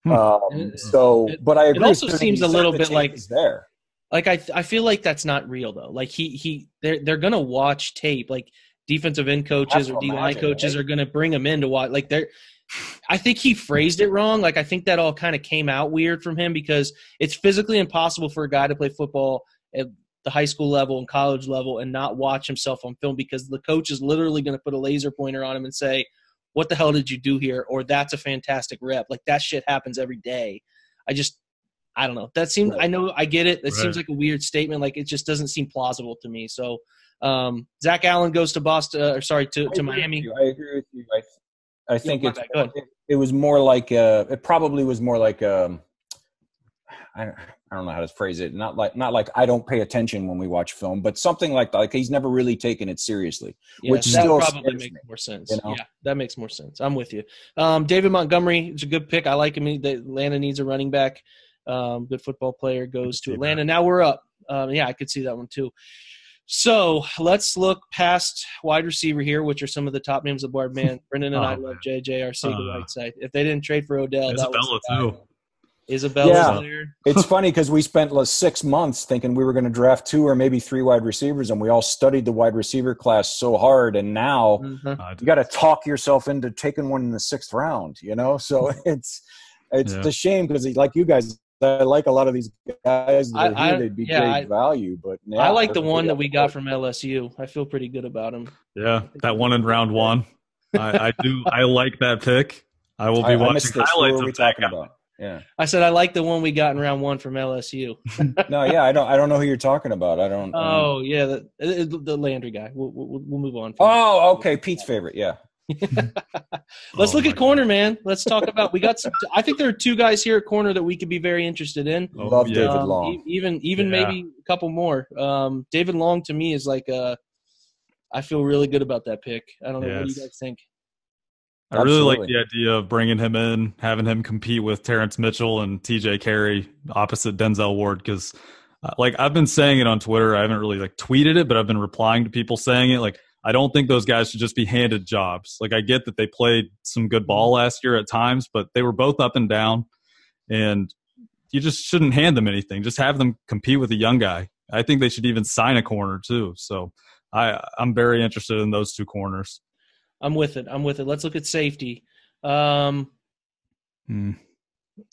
But I agree. It also seems a little bit like there. Like I feel like that's not real though. Like they're gonna watch tape. Like defensive end coaches or D-line coaches are gonna bring him in to watch. Like I think he phrased it wrong. Like I think that all kind of came out weird from him because it's physically impossible for a guy to play football at the high school level and college level and not watch himself on film because the coach is literally going to put a laser pointer on him and say, "What the hell did you do here?" Or "That's a fantastic rep." Like that shit happens every day. I don't know. That seems. Right. I know. I get it. It seems like a weird statement. Like it just doesn't seem plausible to me. So, Zach Allen goes to Boston. To Miami. I agree with you. I think it was more like it probably was more like I don't know how to phrase it. Not like I don't pay attention when we watch film, but something like that. Like he's never really taken it seriously. Yeah, which that still probably makes more sense. You know? Yeah, that makes more sense. I'm with you. David Montgomery is a good pick. I like him. Atlanta needs a running back. Good football player goes to Atlanta. That. Now we're up. I could see that one too. So let's look past wide receiver here, which are some of the top names of the board. Man, Brendan and I love JJ Arcega-Whiteside. If they didn't trade for Odell, Isabella too. Isabella's there. It's funny because we spent 6 months thinking we were going to draft 2 or maybe 3 wide receivers, and we all studied the wide receiver class so hard. And now you got to talk yourself into taking one in the 6th round. You know, so it's a shame because like you guys. I like a lot of these guys that are here. They'd be great value, but I like the one that we got from LSU. I feel pretty good about him. Yeah, that one in round 1. I do. I like that pick. I will be watching highlights of that guy. Yeah, I said I like the one we got in round 1 from LSU. No, yeah, I don't know who you're talking about. I don't. Oh, yeah, the Landry guy. We'll move on. Oh, okay, Pete's favorite. Yeah. Let's look at corner, man. Let's talk about. We got some. I think there are 2 guys here at corner that we could be very interested in. Love David Long. Even maybe a couple more. David Long to me is like I feel really good about that pick. I don't know. What do you guys think? I really like the idea of bringing him in, having him compete with Terrence Mitchell and TJ Carey opposite Denzel Ward because, I've been saying it on Twitter. I haven't really tweeted it, but I've been replying to people saying it. I don't think those guys should just be handed jobs. I get that they played some good ball last year at times, but they were both up and down, and you just shouldn't hand them anything. Just have them compete with a young guy. I think they should even sign a corner too. So I'm very interested in those 2 corners. I'm with it. Let's look at safety. Not really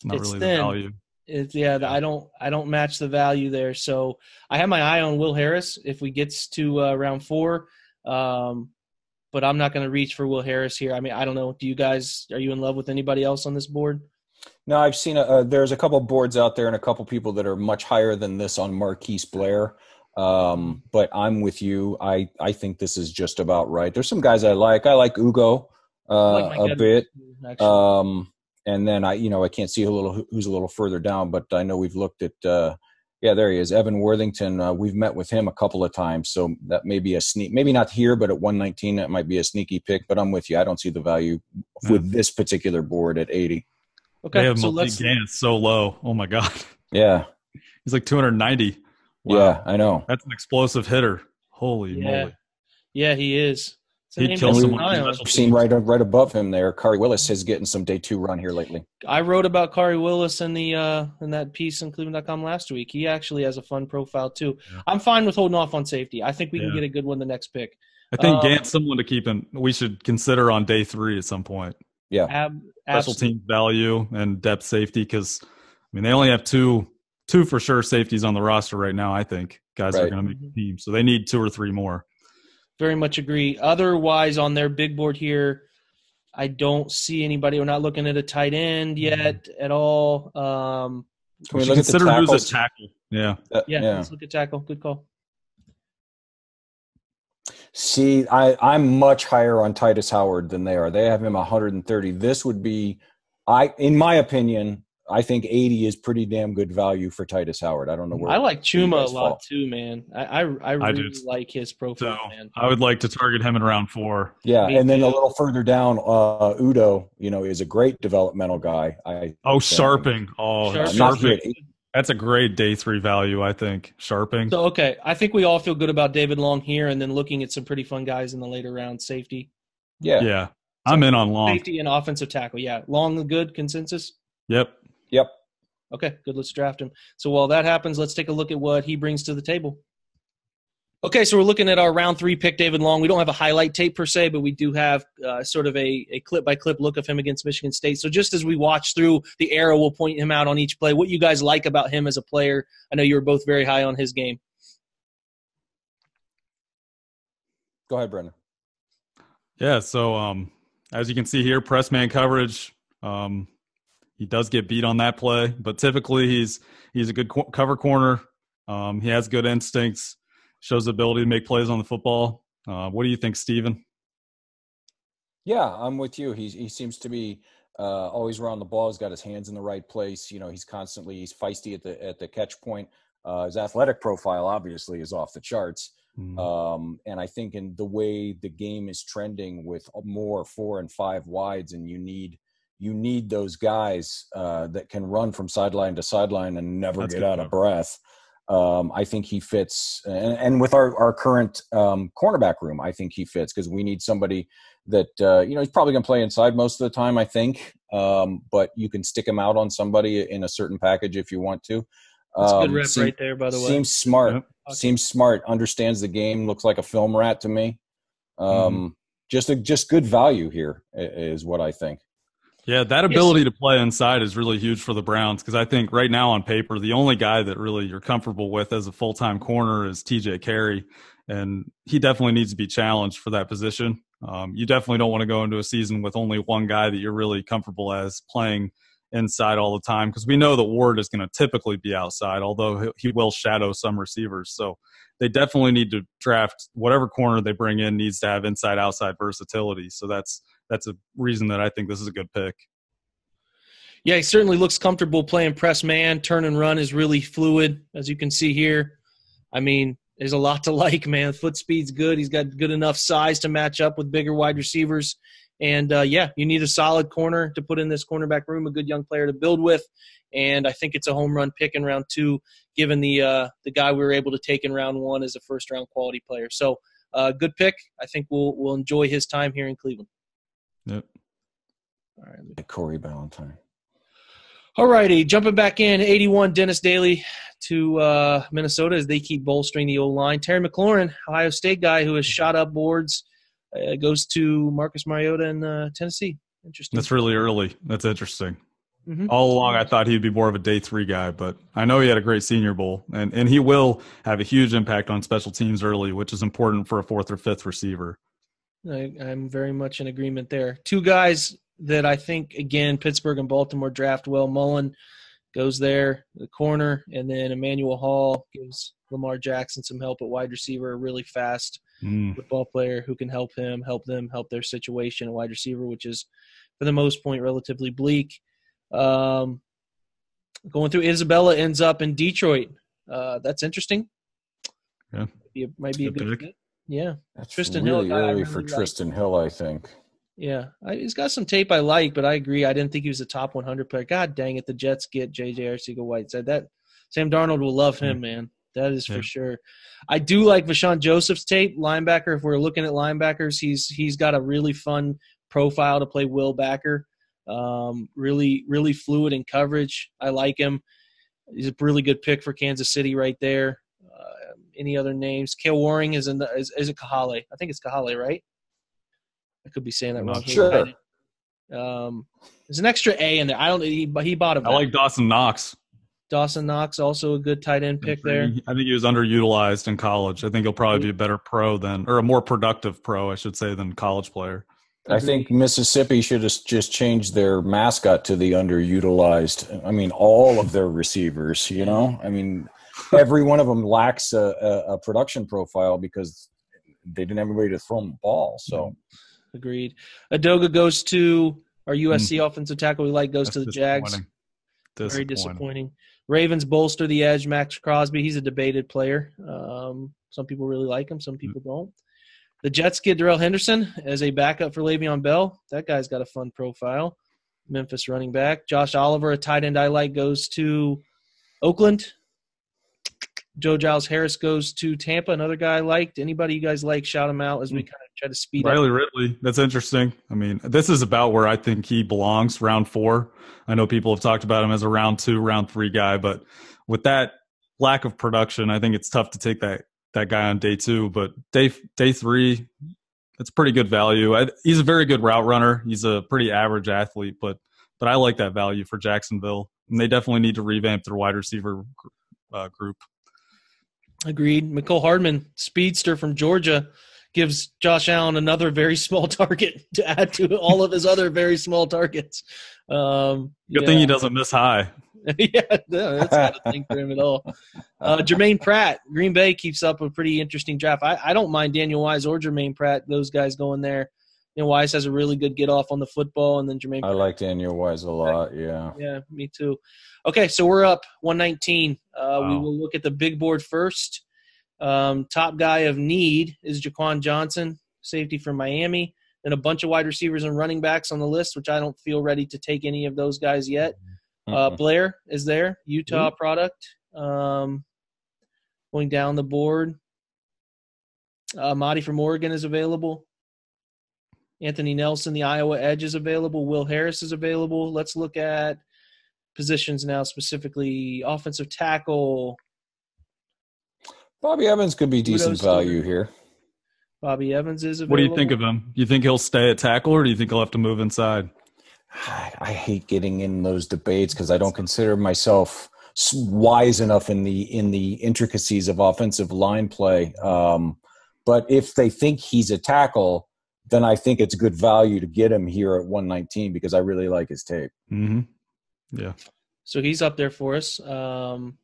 the value. I don't match the value there. So I have my eye on Will Harris if we get to round 4. But I'm not going to reach for Will Harris here. I mean, I don't know. Are you in love with anybody else on this board? No, I've seen there's a couple boards out there and a couple people that are much higher than this on Marquise Blair. But I'm with you. I think this is just about right. There's some guys I like. I like Ugo a bit. And then I can't see who's a little further down, but I know we've looked at there he is, Evan Worthington. We've met with him a couple of times, so that may be a sneak. Maybe not here, but at 119, that might be a sneaky pick. But I'm with you. I don't see the value with this particular board at 80. Okay, so Gant's so low. Oh my god. Yeah, he's 290. Wow. Yeah, I know. That's an explosive hitter. Holy moly. Yeah, he is. He'd kill someone. We've seen right above him there. Kari Willis is getting some day 2 run here lately. I wrote about Kari Willis in that piece in Cleveland.com last week. He actually has a fun profile too. Yeah. I'm fine with holding off on safety. I think we can get a good one the next pick. I think Gant's someone to keep in. We should consider on day 3 at some point. Yeah, special team value and depth safety because they only have two for sure safeties on the roster right now. I think guys are going to make the team, so they need 2 or 3 more. Very much agree. Otherwise, on their big board here, I don't see anybody. We're not looking at a tight end yet at all. Can we look consider at who's a tackle? Yeah. Let's look at tackle. Good call. See, I'm much higher on Titus Howard than they are. They have him 130. This would be, in my opinion, I think 80 is pretty damn good value for Titus Howard. I don't know where. I like Chuma a lot too, man. I really like his profile, man. I would like to target him in round 4. Yeah, and then a little further down, Udo, is a great developmental guy. Sharping. Sharping. That's a great day 3 value, I think. Sharping. So, okay, I think we all feel good about David Long here, and then looking at some pretty fun guys in the later round, safety. Yeah. I'm in on Long. Safety and offensive tackle, yeah. Long, good consensus? Yep. Okay, good. Let's draft him. So while that happens, let's take a look at what he brings to the table. Okay, so we're looking at our round 3 pick, David Long. We don't have a highlight tape per se, but we do have sort of a clip-by-clip look of him against Michigan State. So just as we watch through the era, we'll point him out on each play. What you guys like about him as a player? I know you were both very high on his game. Go ahead, Brendan. Yeah, so as you can see here, press man coverage. He does get beat on that play, but typically he's a good cover corner. He has good instincts. Shows the ability to make plays on the football. What do you think, Steven? Yeah, I'm with you. He seems to be always around the ball. He's got his hands in the right place. He's feisty at the catch point. His athletic profile obviously is off the charts. And I think in the way the game is trending with more 4 and 5 wides, and you need those guys that can run from sideline to sideline and never get out of breath. I think he fits, and with our current cornerback room, I think he fits, because we need somebody that he's probably going to play inside most of the time, I think, but you can stick him out on somebody in a certain package if you want to. That's a good rep right there, by the way. Seems smart. Yep. Seems smart. Understands the game. Looks like a film rat to me. Just good value here is what I think. Yeah, that ability to play inside is really huge for the Browns, because I think right now on paper, the only guy that really you're comfortable with as a full-time corner is TJ Carey, and he definitely needs to be challenged for that position. You definitely don't want to go into a season with only one guy that you're really comfortable as playing inside all the time, because we know that Ward is going to typically be outside, although he will shadow some receivers. So they definitely need to draft whatever corner they bring in needs to have inside-outside versatility. So that's a reason that I think this is a good pick. Yeah, he certainly looks comfortable playing press man. Turn and run is really fluid, as you can see here. I mean, there's a lot to like, man. Foot speed's good. He's got good enough size to match up with bigger wide receivers. And, you need a solid corner to put in this cornerback room, a good young player to build with. And I think it's a home run pick in round 2, given the guy we were able to take in round 1 as a first-round quality player. So, good pick. I think we'll enjoy his time here in Cleveland. Yep. All right, Corey Ballantyne. All righty, jumping back in, 81, Dennis Daly to Minnesota as they keep bolstering the O-line. Terry McLaurin, Ohio State guy who has shot up boards, goes to Marcus Mariota in Tennessee. Interesting. That's really early. That's interesting. All along, I thought he'd be more of a day 3 guy, but I know he had a great Senior Bowl, and he will have a huge impact on special teams early, which is important for a 4th or 5th receiver. I'm very much in agreement there. 2 guys that I think, again, Pittsburgh and Baltimore draft well. Mullen goes there, the corner, and then Emmanuel Hall gives Lamar Jackson some help at wide receiver, a really fast football player who can help him, help them, help their situation at wide receiver, which is, for the most part, relatively bleak. Going through, Isabella ends up in Detroit. That's interesting. Yeah. Might be a good fit. Yeah. That's Tristan really Hill, early for Tristan Hill, I think. Yeah. He's got some tape I like, but I agree. I didn't think he was a top 100 player. God dang it. The Jets get J.J. Arcega-White. Said that Sam Darnold will love him, man. That is for sure. I do like Vashawn Joseph's tape, linebacker. If we're looking at linebackers, he's got a really fun profile to play Will Backer. Really, really fluid in coverage. I like him. He's a really good pick for Kansas City right there. Any other names? Cale Waring is is it Kahale? I think it's Kahale, right? I could be saying that wrong. Sure. There's an extra A in there. I don't. He bought him. I like Dawson Knox. Dawson Knox, also a good tight end pick there. I think he was underutilized in college. I think he'll probably be a better pro or a more productive pro, I should say, than college player. I think Mississippi should have just changed their mascot to the underutilized. I mean, all of their receivers, I mean, every one of them lacks a production profile because they didn't have anybody to throw them the ball. So, agreed. Adoga goes to our USC offensive tackle goes to the Jags. Very disappointing. Ravens bolster the edge, Max Crosby. He's a debated player. Some people really like him. Some people don't. The Jets get Darrell Henderson as a backup for Le'Veon Bell. That guy's got a fun profile. Memphis running back. Josh Oliver, a tight end I like, goes to Oakland. Joe Giles Harris goes to Tampa. Another guy I liked. Anybody you guys like, shout him out as we kind of try to speed up. Riley Ridley, that's interesting. I mean, this is about where I think he belongs, round 4. I know people have talked about him as a round 2, round 3 guy, but with that lack of production, I think it's tough to take that guy on day 2. But day 3, it's pretty good value. He's a very good route runner. He's a pretty average athlete, but I like that value for Jacksonville. And they definitely need to revamp their wide receiver group. Agreed. Mecole Hardman, speedster from Georgia, gives Josh Allen another very small target to add to all of his other very small targets. Good thing he doesn't miss high. Yeah, that's not a thing for him at all. Jermaine Pratt, Green Bay keeps up a pretty interesting draft. I don't mind Daniel Wise or Jermaine Pratt, those guys going there. You know, Wise has a really good get off on the football, and then Jermaine Pratt. I like Daniel Wise a lot, yeah. Yeah, me too. Okay, so we're up 119. Wow. We will look at the big board first. Top guy of need is Jaquan Johnson, safety from Miami. Then a bunch of wide receivers and running backs on the list, which I don't feel ready to take any of those guys yet. Blair is there, Utah product. Going down the board. Mahdi from Oregon is available. Anthony Nelson, the Iowa edge, is available. Will Harris is available. Let's look at positions now, specifically offensive tackle. Bobby Evans could be decent value here. Bobby Evans is available. What do you think of him? You think he'll stay at tackle, or do you think he'll have to move inside? I hate getting in those debates because I don't consider myself wise enough in the intricacies of offensive line play. But if they think he's a tackle, then I think it's good value to get him here at 119 because I really like his tape. Mm-hmm. Yeah. So he's up there for us. We'll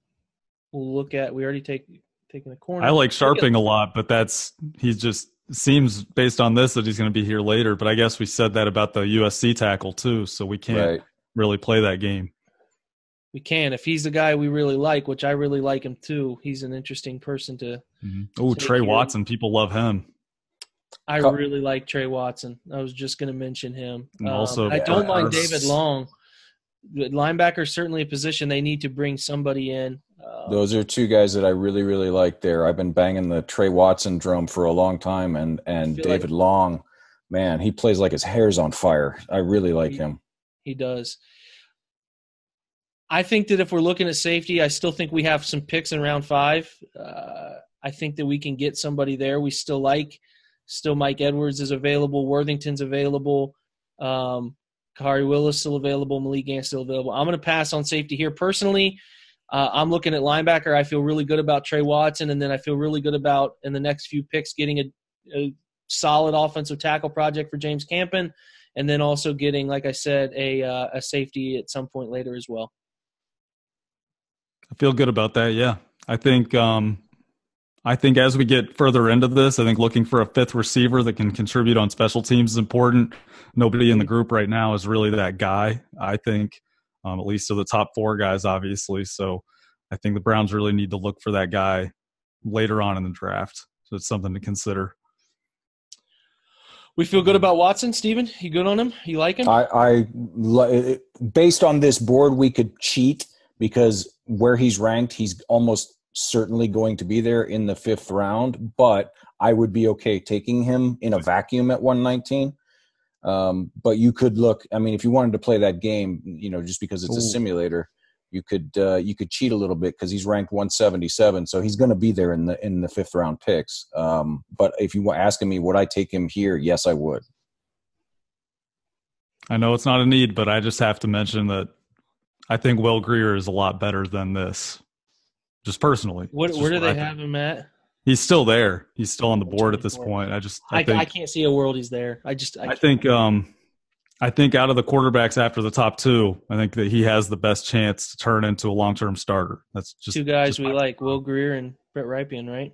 look at – we already taking a corner. I like Sharping a lot, but he just seems based on this that he's going to be here later. But I guess we said that about the USC tackle too, so we can't really play that game. We can. If he's the guy we really like, which I really like him too, he's an interesting person to Oh, Trey Watson. People love him. I really like Trey Watson. I was just going to mention him. And also, I don't mind David Long. Linebacker is certainly a position they need to bring somebody in. Those are two guys that I really, really like there. I've been banging the Trey Watson drum for a long time, and David Long, man, he plays like his hair's on fire. I really like him. He does. I think that if we're looking at safety, I still think we have some picks in round 5. I think that we can get somebody there we still like. Still Mike Edwards is available. Worthington's available. Kari Willis still available. Malik Gant still available. I'm going to pass on safety here. Personally, I'm looking at linebacker. I feel really good about Trey Watson, and then I feel really good about, in the next few picks, getting a solid offensive tackle project for James Campen, and then also getting, like I said, a safety at some point later as well. I feel good about that, yeah. I think as we get further into this, I think looking for a 5th receiver that can contribute on special teams is important. Nobody in the group right now is really that guy, I think, at least of the top 4 guys, obviously. So I think the Browns really need to look for that guy later on in the draft. So it's something to consider. We feel good about Watson, Steven? You good on him? You like him? Based on this board, we could cheat because where he's ranked, he's almost certainly going to be there in the 5th round, but I would be okay taking him in a vacuum at 119. But you could look, I mean, if you wanted to play that game, just because it's a simulator, you could cheat a little bit because he's ranked 177. So he's going to be there in the 5th round picks. But if you were asking me, would I take him here? Yes, I would. I know it's not a need, but I just have to mention that I think Will Grier is a lot better than this. Just personally. Where do they have him at? He's still there. He's still on the board at this point. I can't see a world he's there. I think out of the quarterbacks after the top 2, I think that he has the best chance to turn into a long-term starter. That's just 2 guys we like, Will Grier and Brett Rypien, right?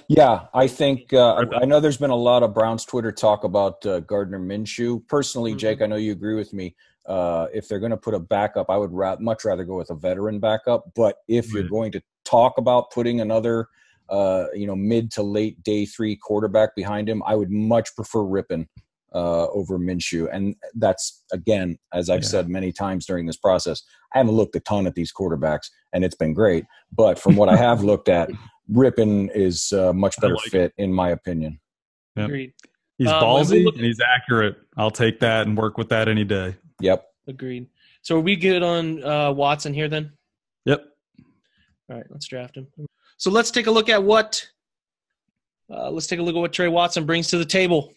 Yeah. I think I know there's been a lot of Browns Twitter talk about Gardner Minshew. Personally, Jake, I know you agree with me. If they're going to put a backup, I would much rather go with a veteran backup. But if you're going to talk about putting another, mid to late day 3 quarterback behind him, I would much prefer Rypien over Minshew. And that's, again, as I've said many times during this process, I haven't looked a ton at these quarterbacks, and it's been great. But from what I have looked at, Rippon is a much better fit, in my opinion. Yep. Agreed. He's ballsy and he's accurate. I'll take that and work with that any day. Yep. Agreed. So are we good on Watson here then? Yep. All right, let's draft him. So let's take a look at what Trey Watson brings to the table.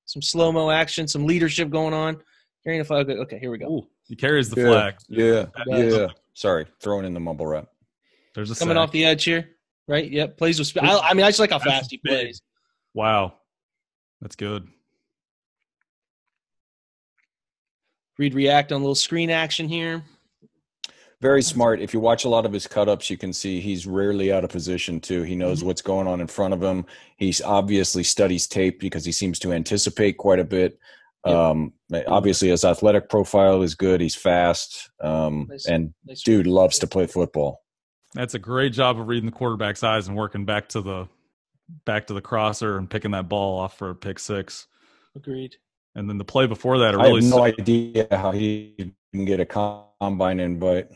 Some slow-mo action, some leadership going on. Carrying a flag. Okay, here we go. Ooh, he carries the flag. Yeah. Sorry, throwing in the mumble rap. There's a coming sack off the edge here, right? Yep, plays with speed. I just like how fast he plays. Wow, that's good. Read react on a little screen action here. Very smart. If you watch a lot of his cut-ups, you can see he's rarely out of position, too. He knows what's going on in front of him. He's obviously studies tape because he seems to anticipate quite a bit. Obviously, his athletic profile is good. He's fast. Nice dude loves to play football. That's a great job of reading the quarterback's eyes and working back to the crosser and picking that ball off for a pick six. Agreed. And then the play before that, I have no idea how he can get a combine invite.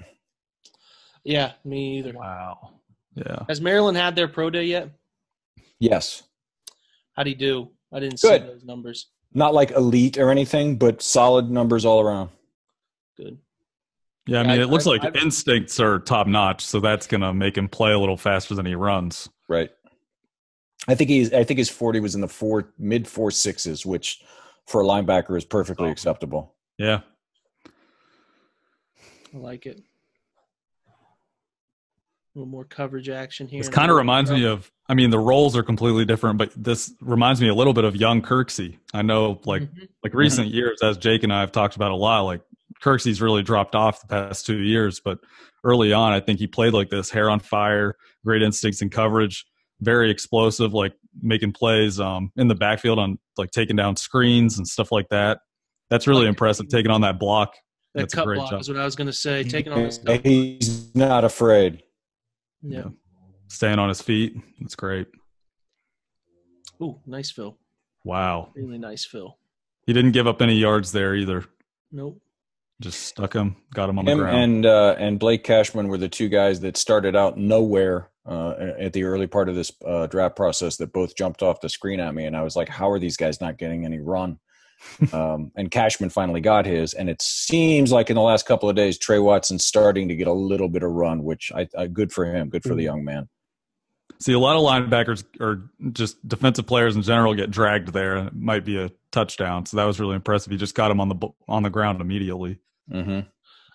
Yeah, me either. Wow. Yeah. Has Maryland had their pro day yet? Yes. How'd he do? I didn't see those numbers. Not like elite or anything, but solid numbers all around. Good. Yeah, I mean, it looks like instincts are top notch, so that's going to make him play a little faster than he runs. Right. I think his 40 was in the mid 4.6s, which for a linebacker is perfectly acceptable. Yeah. I like it. A little more coverage action here. This kind of reminds me of, I mean, the roles are completely different, but this reminds me a little bit of young Kirksey. I know, like recent years, as Jake and I have talked about a lot, like Kirksey's really dropped off the past 2 years, but early on, I think he played like this, hair on fire, great instincts and coverage, very explosive, like making plays in the backfield on like taking down screens and stuff like that. That's really impressive, taking on that block. That cut block is what I was going to say. Taking on this. He's not afraid. Yeah. Staying on his feet. That's great. Ooh, nice fill. Wow. Really nice fill. He didn't give up any yards there either. Nope. Just stuck him, got him on the ground. And Blake Cashman were the two guys that started out nowhere at the early part of this draft process that both jumped off the screen at me. And I was like, how are these guys not getting any run? And Cashman finally got his, and it seems like in the last couple of days, Trey Watson's starting to get a little bit of run, which I good for him, good for the young man. See, a lot of linebackers or just defensive players in general get dragged there, and it might be a touchdown. So that was really impressive. He just got him on the ground immediately. Mm-hmm.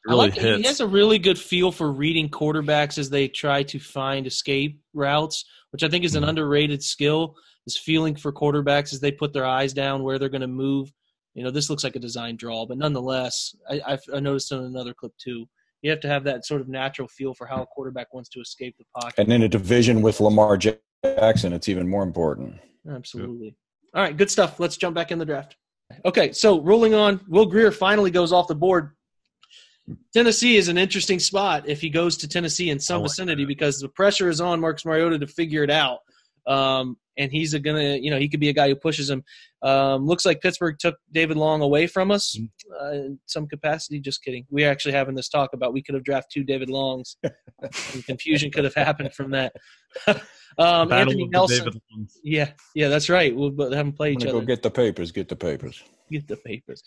Really hits. He has a really good feel for reading quarterbacks as they try to find escape routes, which I think is an underrated skill. This feeling for quarterbacks as they put their eyes down where they're going to move. You know, this looks like a design draw, but nonetheless, I noticed in another clip too, you have to have that sort of natural feel for how a quarterback wants to escape the pocket. And in a division with Lamar Jackson, it's even more important. Absolutely. Yep. All right, good stuff. Let's jump back in the draft. Okay, so rolling on, Will Grier finally goes off the board. Tennessee is an interesting spot if he goes to Tennessee in some vicinity because the pressure is on Marcus Mariota to figure it out. And he's he could be a guy who pushes him. Looks like Pittsburgh took David Long away from us in some capacity. Just kidding. We're actually having this talk about we could have drafted 2 David Longs. And confusion could have happened from that. Anthony Nelson. Yeah, that's right. We'll have them play each other. Go get the papers. Get the papers.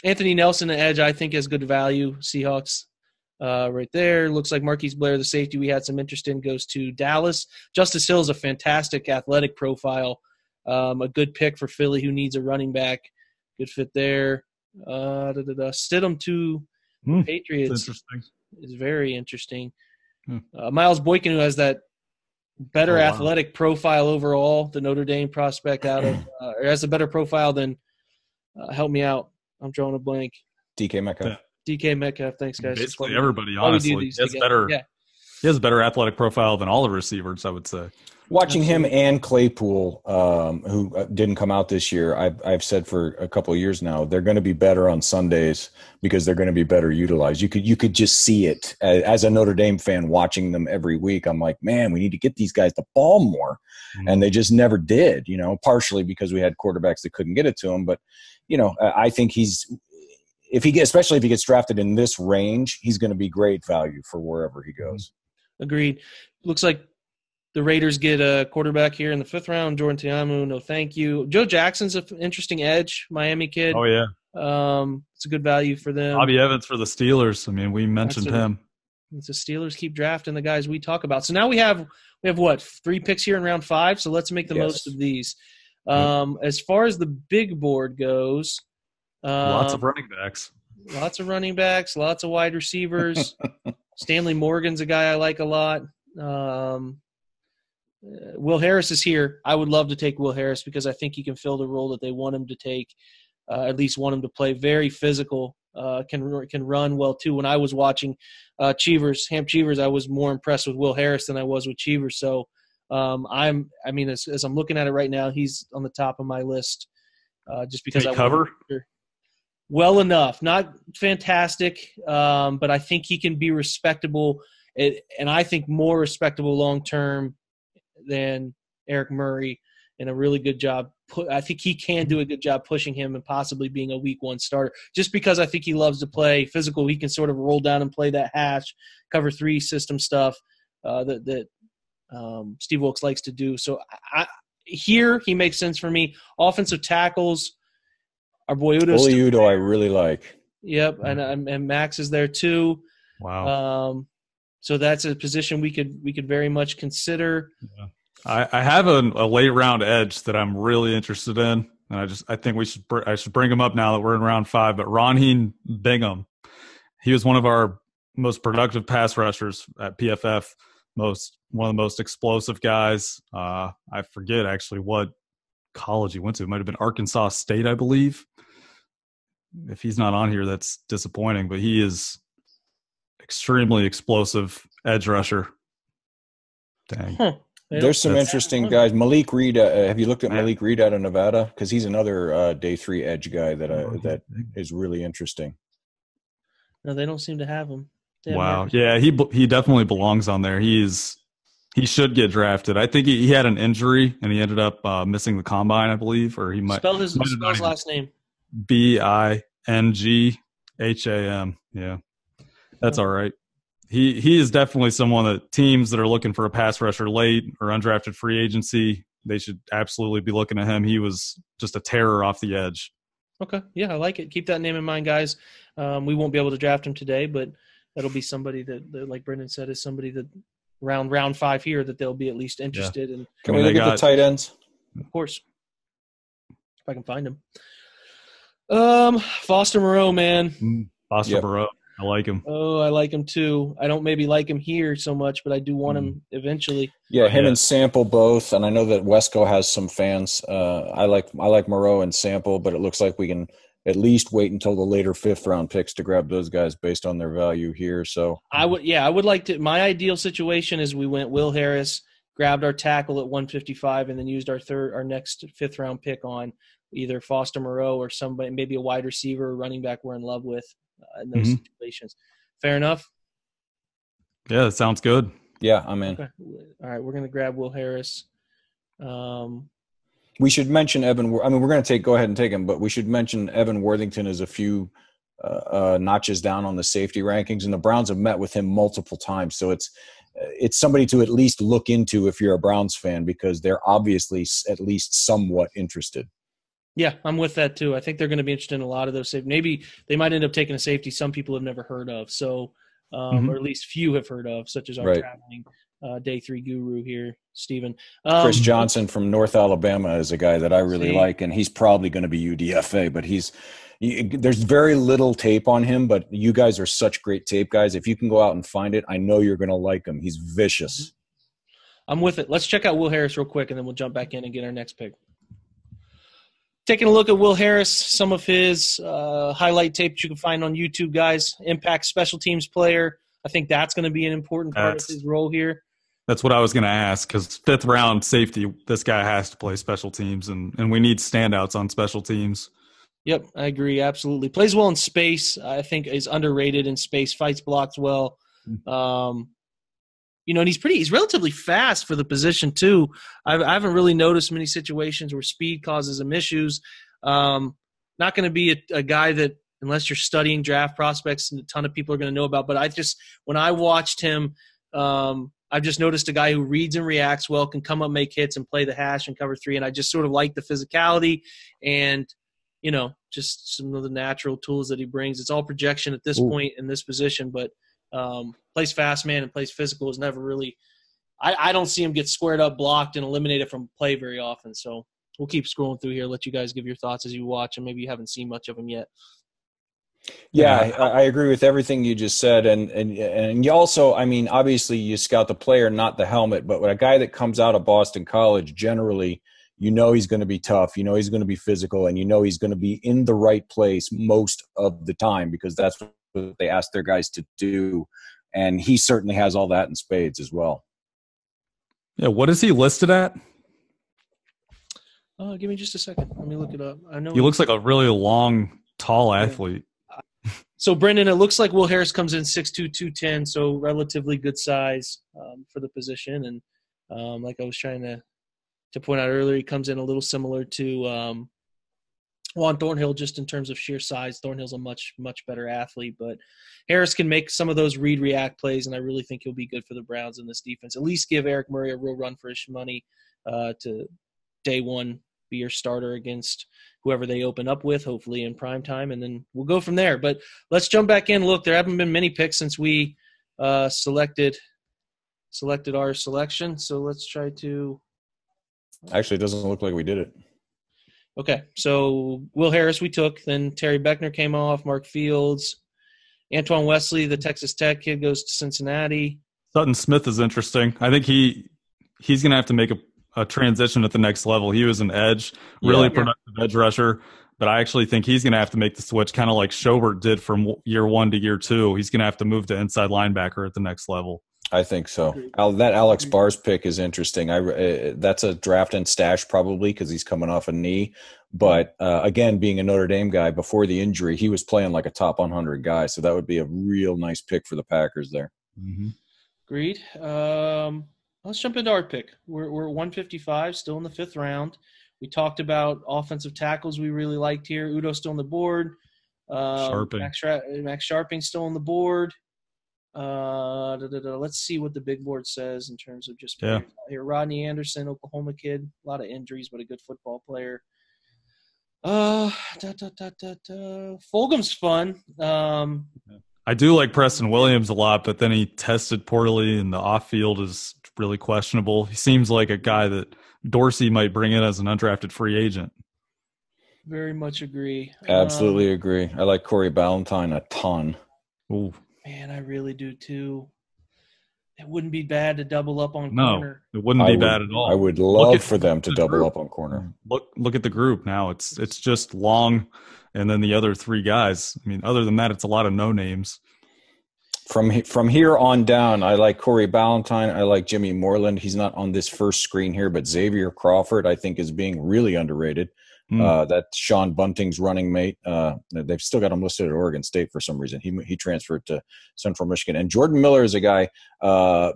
Anthony Nelson, the edge, I think has good value. Seahawks. Right there. Looks like Marquise Blair, the safety we had some interest in, goes to Dallas. Justice Hill is a fantastic athletic profile. A good pick for Philly who needs a running back. Good fit there. Stidham to Patriots is very interesting. Miles Boykin, who has that better athletic profile overall, the Notre Dame prospect out of or has a better profile than help me out. I'm drawing a blank. DK Metcalf. DK Metcalf, thanks guys. Basically everybody, honestly. That's better. Yeah. He has a better athletic profile than all the receivers, I would say. Watching Absolutely. him and Claypool, who didn't come out this year, I've said for a couple of years now, they're going to be better on Sundays because they're going to be better utilized. You could just see it as a Notre Dame fan watching them every week. I'm like, man, we need to get these guys the ball more, and they just never did. Partially because we had quarterbacks that couldn't get it to him, but I think especially if he gets drafted in this range, he's going to be great value for wherever he goes. Agreed. Looks like the Raiders get a quarterback here in the 5th round. Jordan Ta'amu, no thank you. Joe Jackson's an interesting edge, Miami kid. Oh, yeah. It's a good value for them. Bobby Evans for the Steelers. I mean, we mentioned him. It's the Steelers keep drafting the guys we talk about. So now we have what, 3 picks here in round 5, so let's make the most of these. As far as the big board goes, lots of running backs. Lots of running backs, lots of wide receivers. Stanley Morgan's a guy I like a lot. Will Harris is here. I would love to take Will Harris because I think he can fill the role that they want him to take, at least want him to play. Very physical, can run well too. When I was watching Hamp Cheevers, I was more impressed with Will Harris than I was with Cheevers. So as I'm looking at it right now, he's on the top of my list just because I cover well enough. Not fantastic, but I think he can be respectable, and I think more respectable long term than Eric Murray, and a really good job. I think he can do a good job pushing him and possibly being a week 1 starter just because I think he loves to play physical. He can sort of roll down and play that hash, cover 3 system stuff that Steve Wilkes likes to do. So here he makes sense for me. Offensive tackles, our boy Udo I really like. Yep, and Max is there too. Wow. So that's a position we could very much consider. Yeah. I have a late round edge that I'm really interested in, and I think I should bring him up now that we're in round 5. But Ronheen Bingham, he was one of our most productive pass rushers at PFF, one of the most explosive guys. I forget actually what college he went to. It might have been Arkansas State, I believe. If he's not on here, that's disappointing. But he is extremely explosive edge rusher. Dang. Huh. There's some interesting guys. Malik Reed. Have you looked at Malik Reed out of Nevada? Because he's another day 3 edge guy that is really interesting. No, they don't seem to have him. Wow. Yeah, he definitely belongs on there. He should get drafted. I think he had an injury and he ended up missing the combine, I believe, or he might spell his last name. Bingham. Yeah, that's all right. He is definitely someone that teams that are looking for a pass rusher late or undrafted free agency, they should absolutely be looking at him. He was just a terror off the edge. Okay. Yeah, I like it. Keep that name in mind, guys. We won't be able to draft him today, but that'll be somebody that like Brendan said, is somebody that round 5 here that they'll be at least interested in. Can we look at the tight ends? Of course. If I can find him. Foster Moreau, man. Moreau. I like him. Oh, I like him too. I don't maybe like him here so much, but I do want him eventually. Yeah, him and Sample both, and I know that Wesco has some fans. I like Moreau and Sample, but it looks like we can at least wait until the later 5th round picks to grab those guys based on their value here. So I would like to. My ideal situation is we went Will Harris, grabbed our tackle at 155, and then used our next 5th round pick on either Foster Moreau or somebody, maybe a wide receiver or running back we're in love with. In those situations. Fair enough? Yeah, that sounds good. Yeah, I'm in. Okay. All right, we're going to grab Will Harris. We should mention Evan. I mean, we're going to go ahead and take him, but we should mention Evan Worthington is a few notches down on the safety rankings, and the Browns have met with him multiple times. So it's somebody to at least look into if you're a Browns fan, because they're obviously at least somewhat interested. Yeah, I'm with that too. I think they're going to be interested in a lot of those safety. Maybe they might end up taking a safety some people have never heard of, so or at least few have heard of, such as our traveling day 3 guru here, Stephen. Chris Johnson from North Alabama is a guy that I really like, and he's probably going to be UDFA, but there's very little tape on him, but you guys are such great tape guys. If you can go out and find it, I know you're going to like him. He's vicious. I'm with it. Let's check out Will Harris real quick, and then we'll jump back in and get our next pick. Taking a look at Will Harris, some of his highlight tape that you can find on YouTube, guys. Impact special teams player, I think that's going to be an important part of his role here. That's what I was going to ask, because 5th round safety, this guy has to play special teams, and we need standouts on special teams. Yep, I agree. Absolutely. Plays well in space. I think is underrated in space. Fights blocks well. You know, and he's relatively fast for the position too. I haven't really noticed many situations where speed causes him issues. Not going to be a guy that, unless you're studying draft prospects, and a ton of people are going to know about. But when I watched him, I've just noticed a guy who reads and reacts well, can come up, make hits, and play the hash and cover 3. And I just sort of like the physicality and, you know, just some of the natural tools that he brings. It's all projection at this point in this position, but plays fast, man, and plays physical. Is never really – I don't see him get squared up, blocked, and eliminated from play very often. So we'll keep scrolling through here, let you guys give your thoughts as you watch, and maybe you haven't seen much of him yet. Yeah, I agree with everything you just said, and you also, I mean, obviously you scout the player, not the helmet, but a guy that comes out of Boston College, generally, you know he's going to be tough, you know he's going to be physical, and you know he's going to be in the right place most of the time, because that's what they ask their guys to do, and he certainly has all that in spades as well. Yeah, what is he listed at? Give me just a second. Let me look it up. I know he looks like a really long, tall athlete. So, Brendan, it looks like Will Harris comes in 6'2", 210, so relatively good size for the position. And like I was trying to point out earlier, he comes in a little similar to Juan Thornhill just in terms of sheer size. Thornhill's a much, much better athlete, but Harris can make some of those read-react plays, and I really think he'll be good for the Browns in this defense. At least give Eric Murray a real run for his money to day one be your starter against whoever they open up with, hopefully in prime time, and then we'll go from there. But let's jump back in. Look, there haven't been many picks since we selected our selection, so let's try to – Actually, it doesn't look like we did it. Okay, so Will Harris we took, then Terry Beckner came off, Mark Fields, Antoine Wesley, the Texas Tech kid, goes to Cincinnati. Sutton Smith is interesting. I think he's going to have to make a transition at the next level. He was an edge, really productive edge rusher, but I actually think he's going to have to make the switch, kind of like Schobert did from year 1 to year 2. He's going to have to move to inside linebacker at the next level. I think so. That Alex Bars pick is interesting. That's a draft and stash probably because he's coming off a knee. But again, being a Notre Dame guy, before the injury, he was playing like a top 100 guy. So that would be a real nice pick for the Packers there. Mm-hmm. Agreed. Let's jump into our pick. We're 155, still in the 5th round. We talked about offensive tackles we really liked here. Udo's still on the board. Sharping. Max Sharping's still on the board. Let's see what the big board says in terms of just players out here. Rodney Anderson, Oklahoma kid, a lot of injuries, but a good football player. Fulgham's fun. I do like Preston Williams a lot, but then he tested poorly, and the off-field is really questionable. He seems like a guy that Dorsey might bring in as an undrafted free agent. Very much agree. Absolutely agree. I like Corey Ballantyne a ton. Ooh. Man, I really do too. It wouldn't be bad to double up on corner. No, it wouldn't be bad at all. I would love for them to double up on corner. Look at the group now. It's just Long and then the other 3 guys. I mean, other than that, it's a lot of no names. From here on down, I like Corey Ballantyne. I like Jimmy Moreland. He's not on this first screen here, but Xavier Crawford, I think, is being really underrated. That's Sean Bunting's running mate. They've still got him listed at Oregon State for some reason. He transferred to Central Michigan. And Jordan Miller is a guy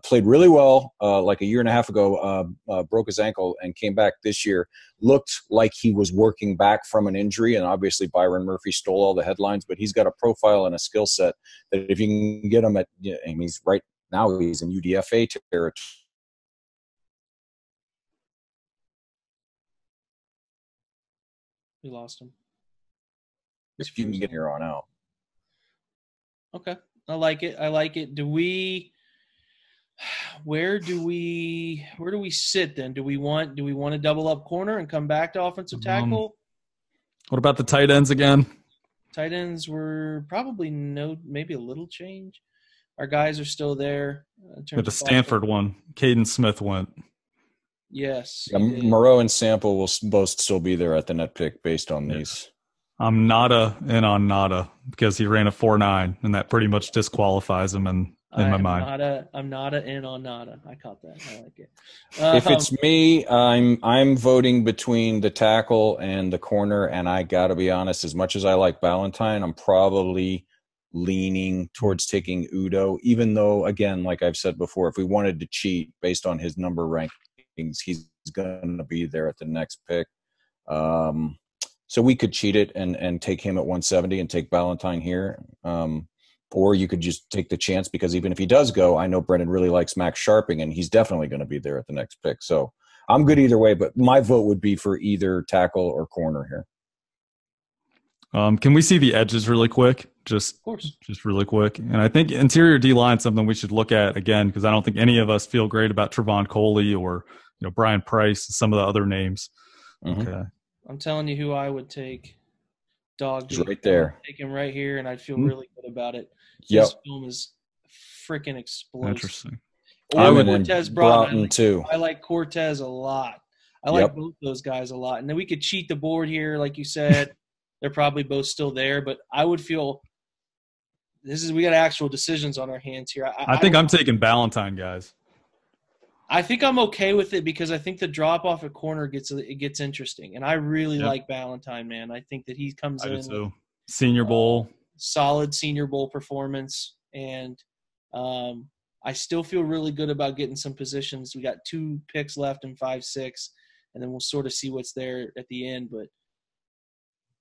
played really well like a year and a half ago, broke his ankle and came back this year. Looked like he was working back from an injury, and obviously Byron Murphy stole all the headlines, but he's got a profile and a skill set that if you can get him he's right now he's in UDFA territory. We lost him. If you can get here on out. Okay. I like it. Where do we sit then? Do we want to double up corner and come back to offensive tackle? What about the tight ends again? Tight ends were probably maybe a little change. Our guys are still there. But the Stanford one, Caden Smith went. Yes. Moreau and Sample will both still be there at the net pick based on these. I'm nada in on nada because he ran a 4.9, and that pretty much disqualifies him. And in my mind. I'm nada in on nada. I caught that. I like it. If it's me, I'm voting between the tackle and the corner, and I got to be honest. As much as I like Ballantyne, I'm probably leaning towards taking Udo. Even though, again, like I've said before, if we wanted to cheat based on his number rankings, he's going to be there at the next pick. So we could cheat it and take him at 170 and take Ballantyne here. Or you could just take the chance, because even if he does go, I know Brendan really likes Max Sharping, and he's definitely going to be there at the next pick. So I'm good either way, but my vote would be for either tackle or corner here. Can we see the edges really quick? Just really quick. And I think interior D-line is something we should look at again, because I don't think any of us feel great about Trevon Coley or Brian Price and some of the other names. Mm-hmm. Okay. I'm telling you who I would take. Dog. He's right there. Take him right here, and I'd feel really good about it. Yep. This film is freaking explosive. Interesting. I would Cortez Broughton too. I like Cortez a lot. I like both those guys a lot. And then we could cheat the board here, like you said. They're probably both still there, but I would feel we got actual decisions on our hands here. I think I'm taking Ballantyne, guys. I think I'm okay with it, because I think the drop off at corner gets interesting, and I really like Ballantyne, man. I think that he comes in with Senior Bowl, solid Senior Bowl performance, and I still feel really good about getting some positions. We got 2 picks left in 5, 6, and then we'll sort of see what's there at the end. But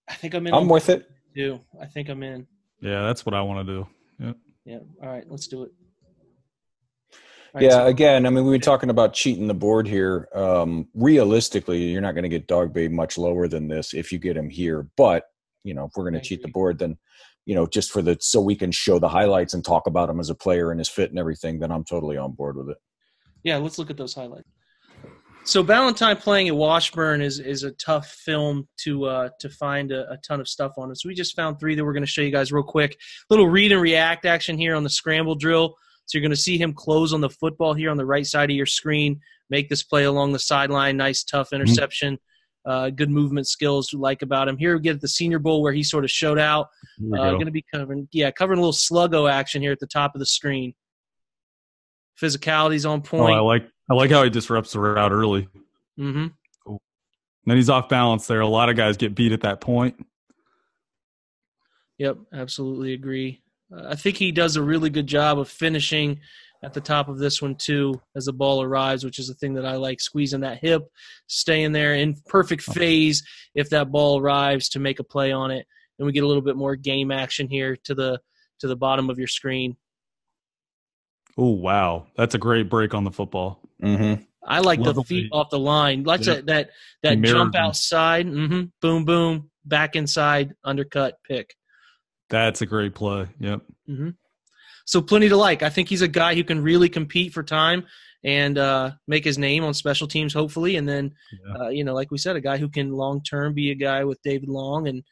I think I'm in. I'm with it too. I think I'm in. Yeah, that's what I want to do. Yep. Yeah. All right, let's do it. Again, I mean, we were talking about cheating the board here. Realistically, you're not going to get Dog Bay much lower than this if you get him here. But, if we're going to cheat the board, then, just so we can show the highlights and talk about him as a player and his fit and everything, then I'm totally on board with it. Yeah, let's look at those highlights. So Ballantyne playing at Washburn is a tough film to find a ton of stuff on. So we just found 3 that we're going to show you guys real quick. Little read and react action here on the scramble drill. So you're going to see him close on the football here on the right side of your screen, make this play along the sideline, nice, tough interception, good movement skills we like about him. Here we get at the Senior Bowl where he sort of showed out. Going to be covering a little sluggo action here at the top of the screen. Physicality's on point. Oh, I like how he disrupts the route early. Mm-hmm. Cool. And then he's off balance there. A lot of guys get beat at that point. Yep, absolutely agree. I think he does a really good job of finishing at the top of this one, too, as the ball arrives, which is the thing that I like, squeezing that hip, staying there in perfect phase if that ball arrives to make a play on it. And we get a little bit more game action here to the bottom of your screen. Oh, wow. That's a great break on the football. Mm-hmm. I like the feet off the line. Like that jump outside, boom, boom, back inside, undercut, pick. That's a great play. Yep. Mm-hmm. So plenty to like. I think he's a guy who can really compete for time and make his name on special teams, hopefully. And then, like we said, a guy who can long-term be a guy with David Long and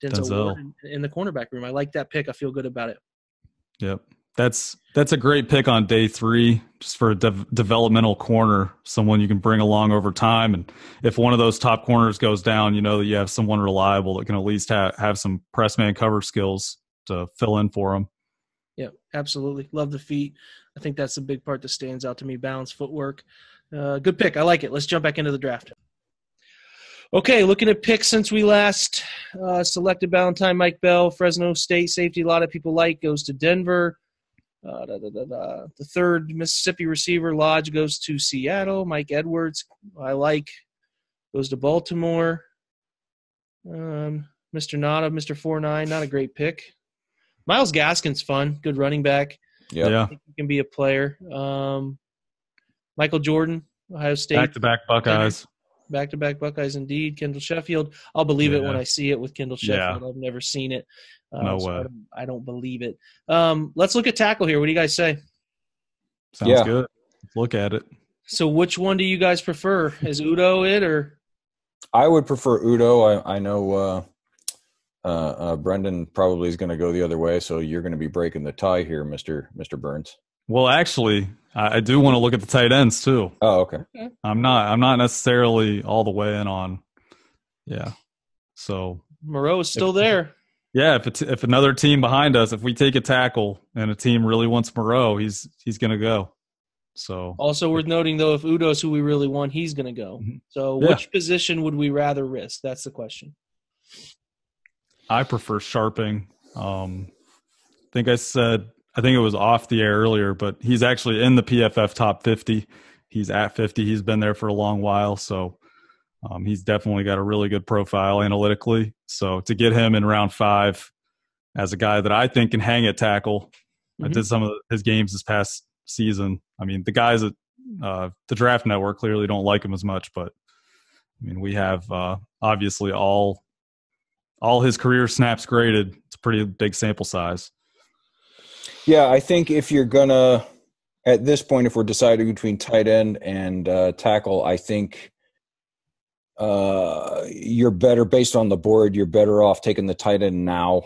Denzel Ward in the cornerback room. I like that pick. I feel good about it. Yep. That's a great pick on day 3, just for a developmental corner, someone you can bring along over time. And if one of those top corners goes down, that you have someone reliable that can at least have some press man cover skills to fill in for them. Yeah, absolutely. Love the feet. I think that's the big part that stands out to me, balanced footwork. Good pick. I like it. Let's jump back into the draft. Okay, looking at picks since we last selected Ballantyne. Mike Bell, Fresno State safety, a lot of people like, goes to Denver. The third Mississippi receiver, Lodge, goes to Seattle. Mike Edwards, I like, goes to Baltimore. Mr. Nada, Mr. 4-9, not a great pick. Myles Gaskin's fun, good running back. Yep. Yeah, I think he can be a player. Michael Jordan, Ohio State. Back-to-back Buckeyes. Back-to-back Buckeyes, indeed. Kendall Sheffield. I'll believe it when I see it with Kendall Sheffield. I've never seen it. No way. So I don't believe it. Let's look at tackle here. What do you guys say? Sounds good. Let's look at it. So which one do you guys prefer? Is Udo it or? I would prefer Udo. I know Brendan probably is going to go the other way, so you're going to be breaking the tie here, Mr. Burns. Well, actually, I do want to look at the tight ends too. Oh, okay. I'm not necessarily all the way in on. Yeah. So Moreau is still there. Yeah, if another team behind us, if we take a tackle and a team really wants Moreau, he's going to go. So Also worth noting, though, if Udo's who we really want, he's going to go. So yeah. which position would we rather risk? That's the question. I prefer Sharping. I think it was off the air earlier, but he's actually in the PFF top 50. He's at 50. He's been there for a long while. So he's definitely got a really good profile analytically. So to get him in round 5 as a guy that I think can hang at tackle, I did some of his games this past season. I mean, the guys at the Draft Network clearly don't like him as much, but I mean, we have obviously all his career snaps graded. It's a pretty big sample size. Yeah, I think if you're gonna, at this point, if we're deciding between tight end and tackle, I think you're better based on the board. You're better off taking the tight end now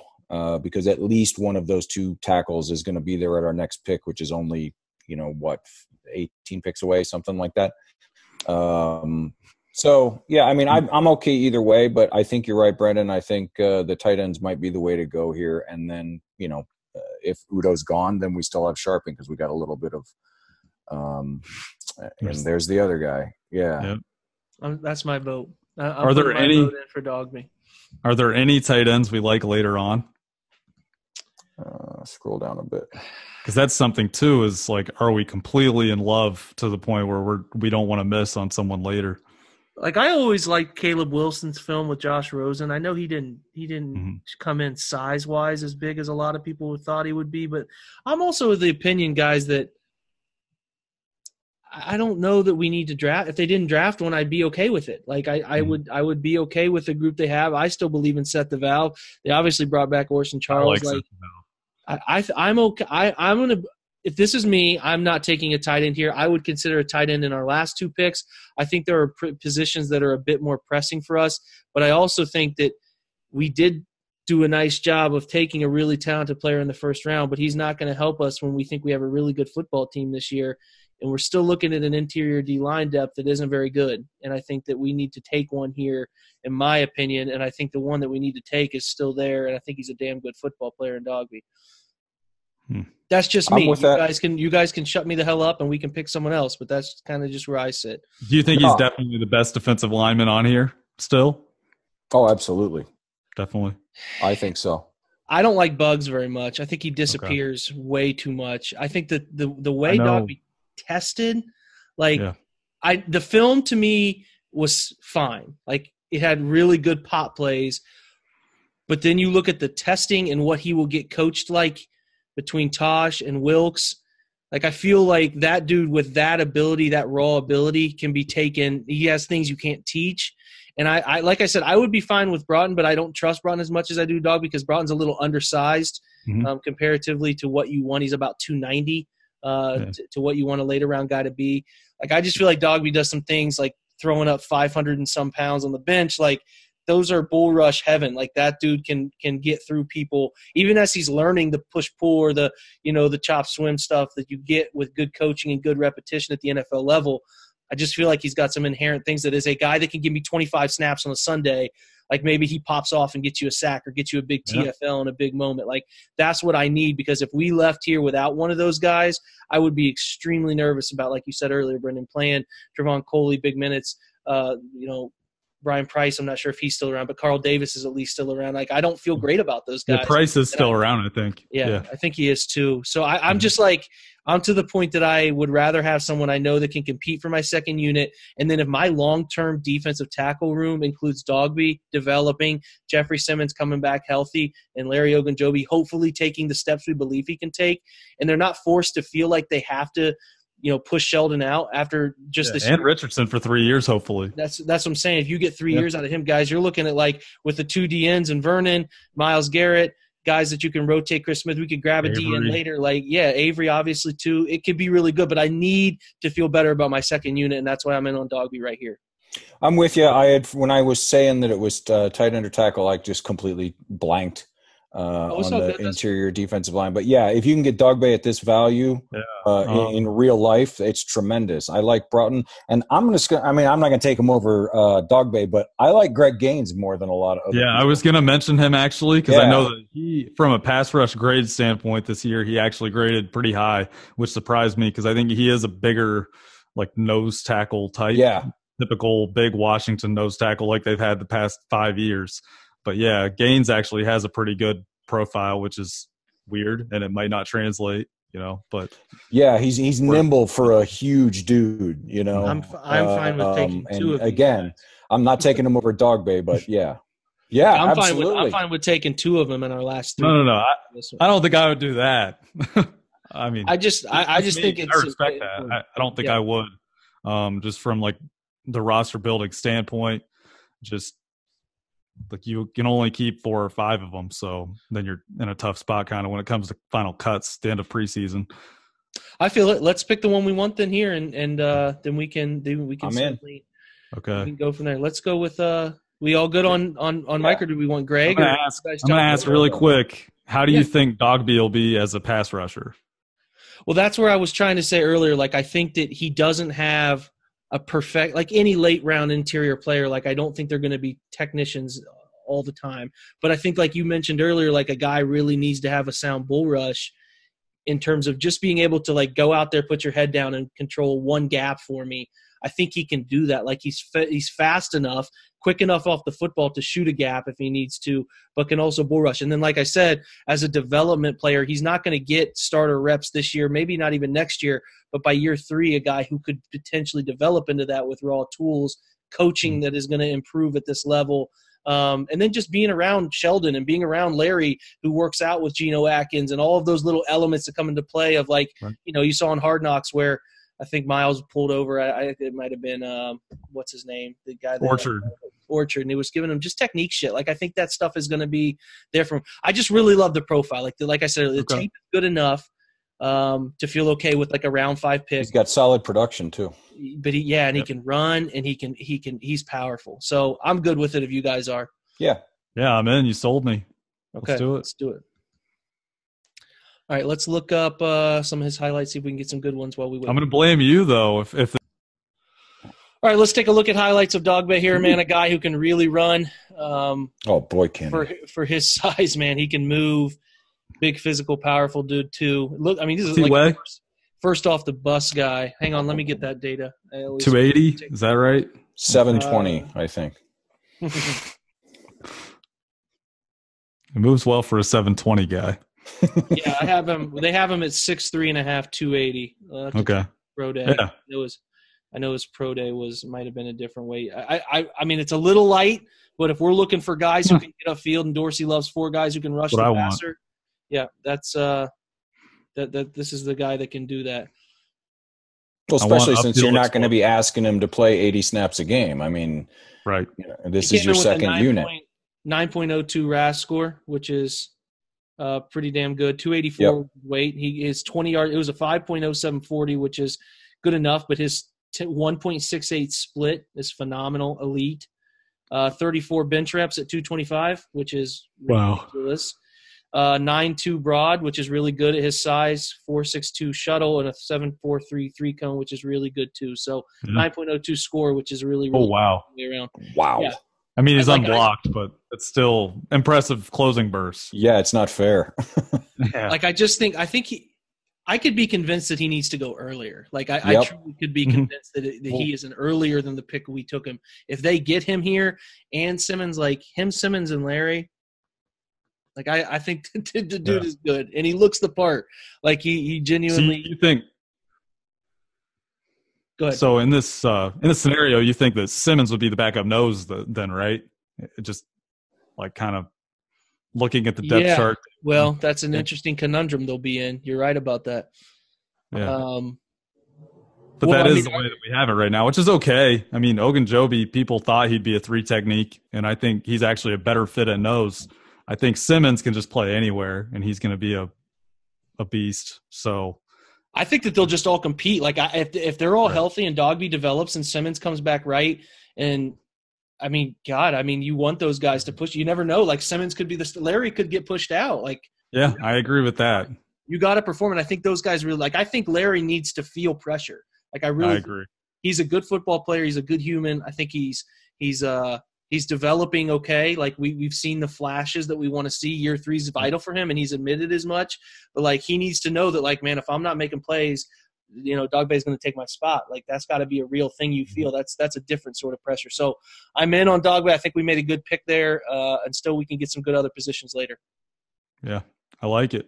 because at least one of those 2 tackles is going to be there at our next pick, which is only 18 picks away, something like that. So yeah, I mean, I'm okay either way, but I think you're right, Brendan. I think the tight ends might be the way to go here, and then if Udo's gone, then we still have Sharping because we got a little bit of, and there's the other guy. Yeah. That's my vote. Are there any vote in for Dogby? Are there any tight ends we like later on? Scroll down a bit because that's something too. Is like, are we completely in love to the point where we don't want to miss on someone later? Like I always liked Caleb Wilson's film with Josh Rosen. I know he didn't come in size-wise as big as a lot of people thought he would be, but I'm also of the opinion, guys, that I don't know that we need to draft. If they didn't draft one, I'd be okay with it. Like I would be okay with the group they have. I still believe in Seth the Valve. They obviously brought back Orson Charles. I'm okay. I'm gonna. If this is me, I'm not taking a tight end here. I would consider a tight end in our last 2 picks. I think there are positions that are a bit more pressing for us, but I also think that we did do a nice job of taking a really talented player in the first round, but he's not going to help us when we think we have a really good football team this year. And we're still looking at an interior D-line depth that isn't very good. And I think that we need to take one here, in my opinion, and I think the one that we need to take is still there, and I think he's a damn good football player in Dogby. That's just me. You guys can shut me the hell up and we can pick someone else, but that's kind of just where I sit. Do you think he's definitely the best defensive lineman on here still? Oh, absolutely. Definitely. I think so. I don't like Bugs very much. I think he disappears way too much. I think that the way Dogby tested, the film to me was fine. Like it had really good pop plays, but then you look at the testing and what he will get coached like between Tosh and Wilkes. Like I feel like that dude with that ability, that raw ability can be taken. He has things you can't teach. And I like I said, I would be fine with Broughton, but I don't trust Broughton as much as I do Dog because Broughton's a little undersized comparatively to what you want. He's about 290 to what you want a later round guy to be. Like I just feel like Dogby does some things like throwing up 500 and some pounds on the bench. Like those are bull rush heaven. Like that dude can get through people, even as he's learning the push pull or the chop swim stuff that you get with good coaching and good repetition at the NFL level. I just feel like he's got some inherent things that is a guy that can give me 25 snaps on a Sunday. Like maybe he pops off and gets you a sack or gets you a big TFL in a big moment. Like that's what I need, because if we left here without one of those guys, I would be extremely nervous about, like you said earlier, Brendan, playing Trevon Coley big minutes, Brian Price, I'm not sure if he's still around, but Carl Davis is at least still around. Like, I don't feel great about those guys. Yeah, Price is still around, I think. Yeah, I think he is too. So I'm just like, I'm to the point that I would rather have someone I know that can compete for my second unit. And then if my long-term defensive tackle room includes Dogby developing, Jeffrey Simmons coming back healthy, and Larry Ogunjobi hopefully taking the steps we believe he can take, and they're not forced to feel like they have to push Sheldon out after just this and year. Richardson for 3 years, hopefully. That's what I'm saying. If you get 3 years out of him, guys, you're looking at like with the 2 DNs and Vernon, Myles Garrett, guys that you can rotate. Chris Smith, we could grab a DN later. Like, Avery obviously too. It could be really good, but I need to feel better about my second unit, and that's why I'm in on Dogby right here. I'm with you. When I was saying that it was tight end or tackle, I just completely blanked. on all the good. interior defensive line. But yeah, if you can get Dogbe at this value in real life, it's tremendous. I like Broughton, and I'm not going to take him over Dogbe, but I like Greg Gaines more than a lot of other people. I was going to mention him actually because I know that he, from a pass rush grade standpoint this year, he actually graded pretty high, which surprised me because I think he is a bigger like nose tackle type. Yeah. Typical big Washington nose tackle like they've had the past 5 years. But yeah, Gaines actually has a pretty good profile, which is weird, and it might not translate, but yeah, he's nimble for a huge dude, I'm fine with taking two of again, I'm not taking him over Dogbe, but yeah, I'm absolutely. I'm fine with taking two of them in our last three. No. I don't think I would do that. I mean, I just think it's. I respect that. I don't think I would. Just from like the roster building standpoint, just like you can only keep 4 or 5 of them, so then you're in a tough spot kind of when it comes to final cuts, the end of preseason. I feel it. Let's pick the one we want then here, and then we can certainly. Okay. We can go from there. Let's go with we all good on Mike, or do we want Greg? I'm gonna ask really quick. How do you think Dogbe will be as a pass rusher? Well, that's where I was trying to say earlier. Like, I think that he doesn't have a perfect, like any late round interior player. Like, I don't think they're going to be technicians all the time. But I think, like you mentioned earlier, like a guy really needs to have a sound bull rush in terms of just being able to like go out there, put your head down, and control one gap for me. I think he can do that. Like he's fast enough, quick enough off the football to shoot a gap if he needs to, but can also bull rush. And then, like I said, as a development player, he's not going to get starter reps this year, maybe not even next year, but by year 3, a guy who could potentially develop into that with raw tools, coaching that is going to improve at this level. And then just being around Sheldon and being around Larry, who works out with Geno Atkins, and all of those little elements that come into play of like, you saw in Hard Knocks where I think Miles pulled over. It might have been what's his name, the guy that Orchard, and he was giving him just technique shit. Like I think that stuff is going to be there from. I just really love the profile. Like I said, the tape is good enough to feel okay with like a round 5 pick. He's got solid production too. But he can run, and he's powerful. So I'm good with it if you guys are. Yeah, I'm in. You sold me. Okay, let's do it. All right, let's look up some of his highlights, see if we can get some good ones while we wait. I'm going to blame you, though. If All right, let's take a look at highlights of Dogbe here, man. A guy who can really run. Oh, boy, can for his size, man. He can move. Big, physical, powerful dude, too. Look, I mean, this is like first off the bus guy. Hang on, let me get that data. 280, is that right? 720, I think. It moves well for a 720 guy. Yeah, I have him. They have him at 6'3.5", 280. Okay. Pro day. Yeah. I know his pro day might have been a different weight. I mean, it's a little light, but if we're looking for guys who can get upfield, and Dorsey loves 4 guys who can rush the passer. Yeah, that's this is the guy that can do that. Well, especially since you're not going to be asking him to play 80 snaps a game. I mean, right. This is your second unit. 9.02 RAS score, which is pretty damn good. 284 weight. He is 20 yards. It was a 5.0740, which is good enough, but his 1.68 split is phenomenal, elite. 34 bench reps at 225, which is ridiculous. 9.2 broad, which is really good at his size. 4.62 shuttle and a 7.43 3-cone, which is really good too. So 9.02 score, which is really wow. Around. Wow. Yeah. I mean, he's unblocked, but it's still impressive closing bursts. Yeah, it's not fair. Like I could be convinced that he needs to go earlier. Like I truly could be convinced that he is an earlier than the pick we took him. If they get him here and Simmons, like him, Simmons, and Larry, like I think the dude is good, and he looks the part. Like he genuinely. So you think? Go ahead. So in this scenario, you think that Simmons would be the backup nose then, right? It just like kind of looking at the depth chart. Well, that's an interesting conundrum they'll be in. You're right about that. Yeah. But that is the way that we have it right now, which is okay. I mean, Ogunjobi, people thought he'd be a 3 technique, and I think he's actually a better fit at nose. I think Simmons can just play anywhere, and he's going to be a beast. So I think that they'll just all compete. Like if they're all healthy and Dogby develops and Simmons comes back right, and I mean, God, I mean, you want those guys to push. You never know. Like Simmons could be Larry could get pushed out. Like, Yeah, I agree with that. you got to perform. And I think those guys really I think Larry needs to feel pressure. Like, I really agree. He's a good football player. He's a good human. I think he's developing okay. Like we've seen the flashes that we want to see. Year 3 is vital for him, and he's admitted as much. But like, he needs to know that, like, man, if I'm not making plays, Dogbay is going to take my spot. Like, that's got to be a real thing you feel. That's a different sort of pressure. So I'm in on Dogbay. I think we made a good pick there, and still we can get some good other positions later. Yeah, I like it.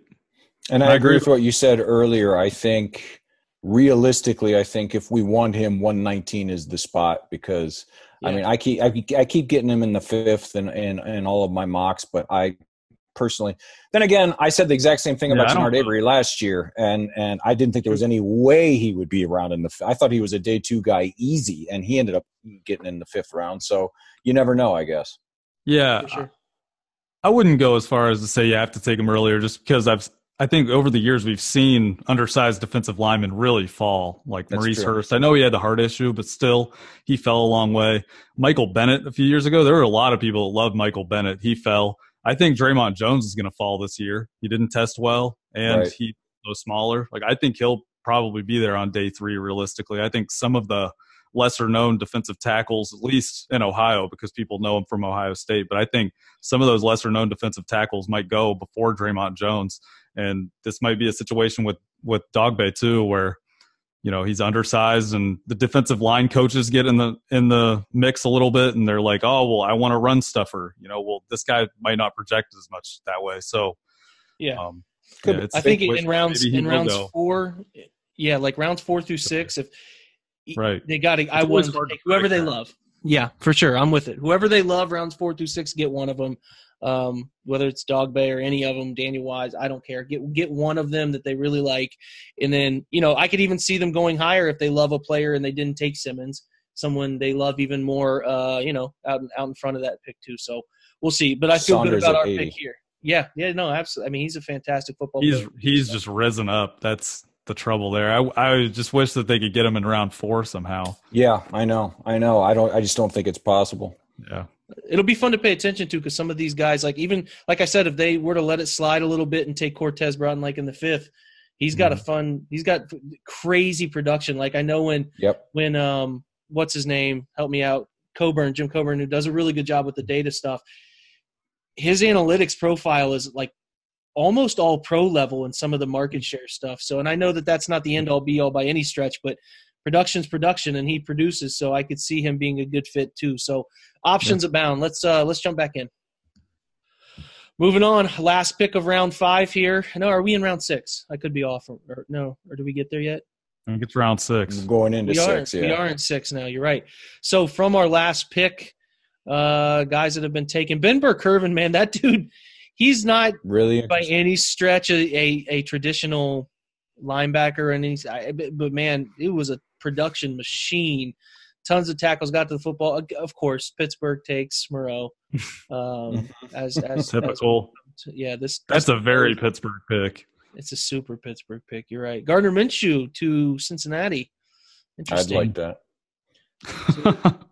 And I agree with what you said earlier. I think realistically, if we want him, 119 is the spot because I mean, I keep getting him in the 5th and all of my mocks, but I personally, then again, I said the exact same thing about Jannard Avery last year, and I didn't think there was any way he would be around in the. I thought he was a day 2 guy easy, and he ended up getting in the 5th round. So you never know, I guess. Yeah, sure. I wouldn't go as far as to say you have to take him earlier, just because I think over the years we've seen undersized defensive linemen really fall, like That's Maurice true. Hurst. I know he had the heart issue, but still, he fell a long way. Michael Bennett a few years ago, there were a lot of people that loved Michael Bennett. He fell. I think Draymond Jones is going to fall this year. He didn't test well, and he's so smaller. Like, I think he'll probably be there on day 3, realistically. I think some of the lesser-known defensive tackles, at least in Ohio, because people know him from Ohio State, but I think some of those lesser-known defensive tackles might go before Draymond Jones. And this might be a situation with Dogbay too, where he's undersized, and the defensive line coaches get in the mix a little bit, and they're like, oh well, I want a run stuffer. Well, this guy might not project as much that way. So I think in rounds 4, like rounds 4 through 6, if they got to, I want to take whoever they love. Yeah, for sure, I'm with it. Whoever they love, rounds 4 through 6, get one of them. Whether it's Dogbay or any of them, Daniel Wise, I don't care. Get one of them that they really like, and then I could even see them going higher if they love a player and they didn't take Simmons, someone they love even more. Out in front of that pick too. So we'll see. But I feel good about our pick here. Yeah, no, absolutely. I mean, he's a fantastic football player. He's just risen up. That's the trouble there. I just wish that they could get him in round 4 somehow. Yeah, I know. I just don't think it's possible. Yeah. It'll be fun to pay attention to, because some of these guys, like I said, if they were to let it slide a little bit and take Cortez Broughton like in the 5th, he's got he's got crazy production. Like, I know when what's his name? Help me out. Jim Coburn, who does a really good job with the data stuff. His analytics profile is like almost all pro level in some of the market share stuff. So, and I know that that's not the end all be all by any stretch, but production's production, and he produces. So I could see him being a good fit too. So options abound. Let's jump back in. Moving on, last pick of round 5 here. No, are we in round 6? I could be off. Or did we get there yet? I think it's round 6. We're going into 6, We are in 6 now. You're right. So from our last pick, guys that have been taken, Ben Burke-Kirven, man, that dude, he's not really by any stretch a traditional linebacker, but man, it was a production machine. Tons of tackles, got to the football. Of course, Pittsburgh takes Moreau. As typical. That's a very Pittsburgh pick. It's a super Pittsburgh pick. You're right. Gardner Minshew to Cincinnati. Interesting. I'd like that.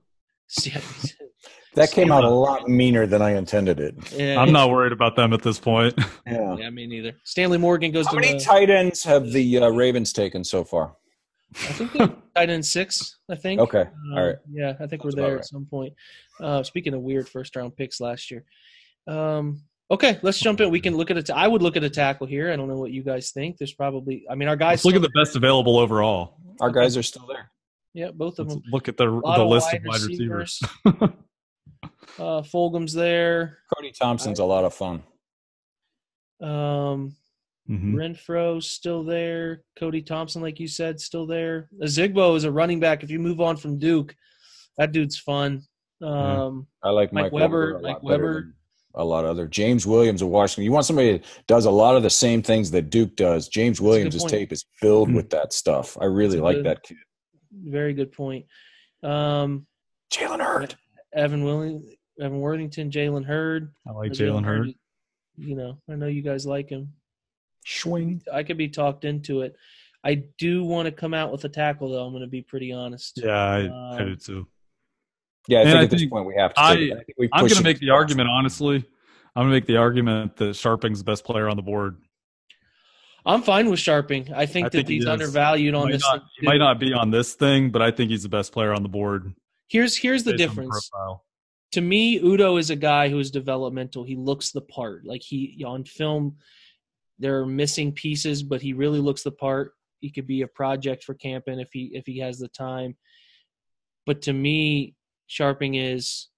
That came out a lot meaner than I intended it. Yeah, I'm not worried about them at this point. Yeah, me neither. Stanley Morgan goes. How many tight ends have the Ravens taken so far? I think they're tight end 6. I think. Okay, all right. Yeah, I think we're there at some point. Speaking of weird first-round picks last year. Okay, let's jump in. We can look at I would look at a tackle here. I don't know what you guys think. There's probably – I mean, our guys – Let's look at the best available overall. Our guys are still there. Yeah, both of them. Look at the list of wide receivers. Fulgham's there. Cody Thompson's a lot of fun. Renfro's still there. Cody Thompson, like you said, still there. Zigbo is a running back. If you move on from Duke, that dude's fun. I like Mike Weber. Mike Weber. A lot of other. James Williams of Washington. You want somebody that does a lot of the same things that Duke does. James Williams' tape is filled with that stuff. I really like that kid. Very good point. Jalen Hurd. Evan Worthington, Jalen Hurd. I like Jalen Hurd. I know you guys like him. Swing. I could be talked into it. I do want to come out with a tackle, though. I'm going to be pretty honest. Yeah, I do too. Yeah, I And think I at this think point we have to take it. I think we I'm push going to it make the argument, honestly. I'm going to make the argument that Sharping's the best player on the board. I'm fine with Sharping. I think that he he's is. undervalued on this thing He might too. not be on this thing, but I think he's the best player on the board. Here's the based on the difference. profile. To me, Udo is a guy who is developmental. He looks the part. Like he on film, there are missing pieces, but he really looks the part. He could be a project for Campen if he has the time. But to me, Sharping is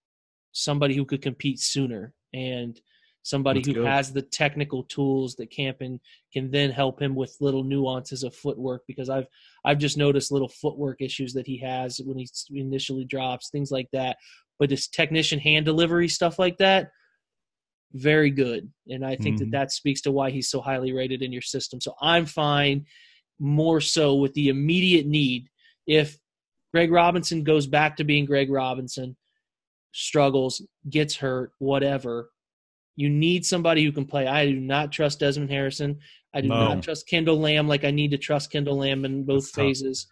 somebody who could compete sooner and somebody who has the technical tools that Campen can then help him with little nuances of footwork, because I've just noticed little footwork issues that he has when he initially drops, things like that. But his technician hand delivery, stuff like that, very good. And I think that speaks to why he's so highly rated in your system. So I'm fine more so with the immediate need. If Greg Robinson goes back to being Greg Robinson, struggles, gets hurt, whatever, you need somebody who can play. I do not trust Desmond Harrison. I do not trust Kendall Lamb like I need to trust Kendall Lamb in both phases.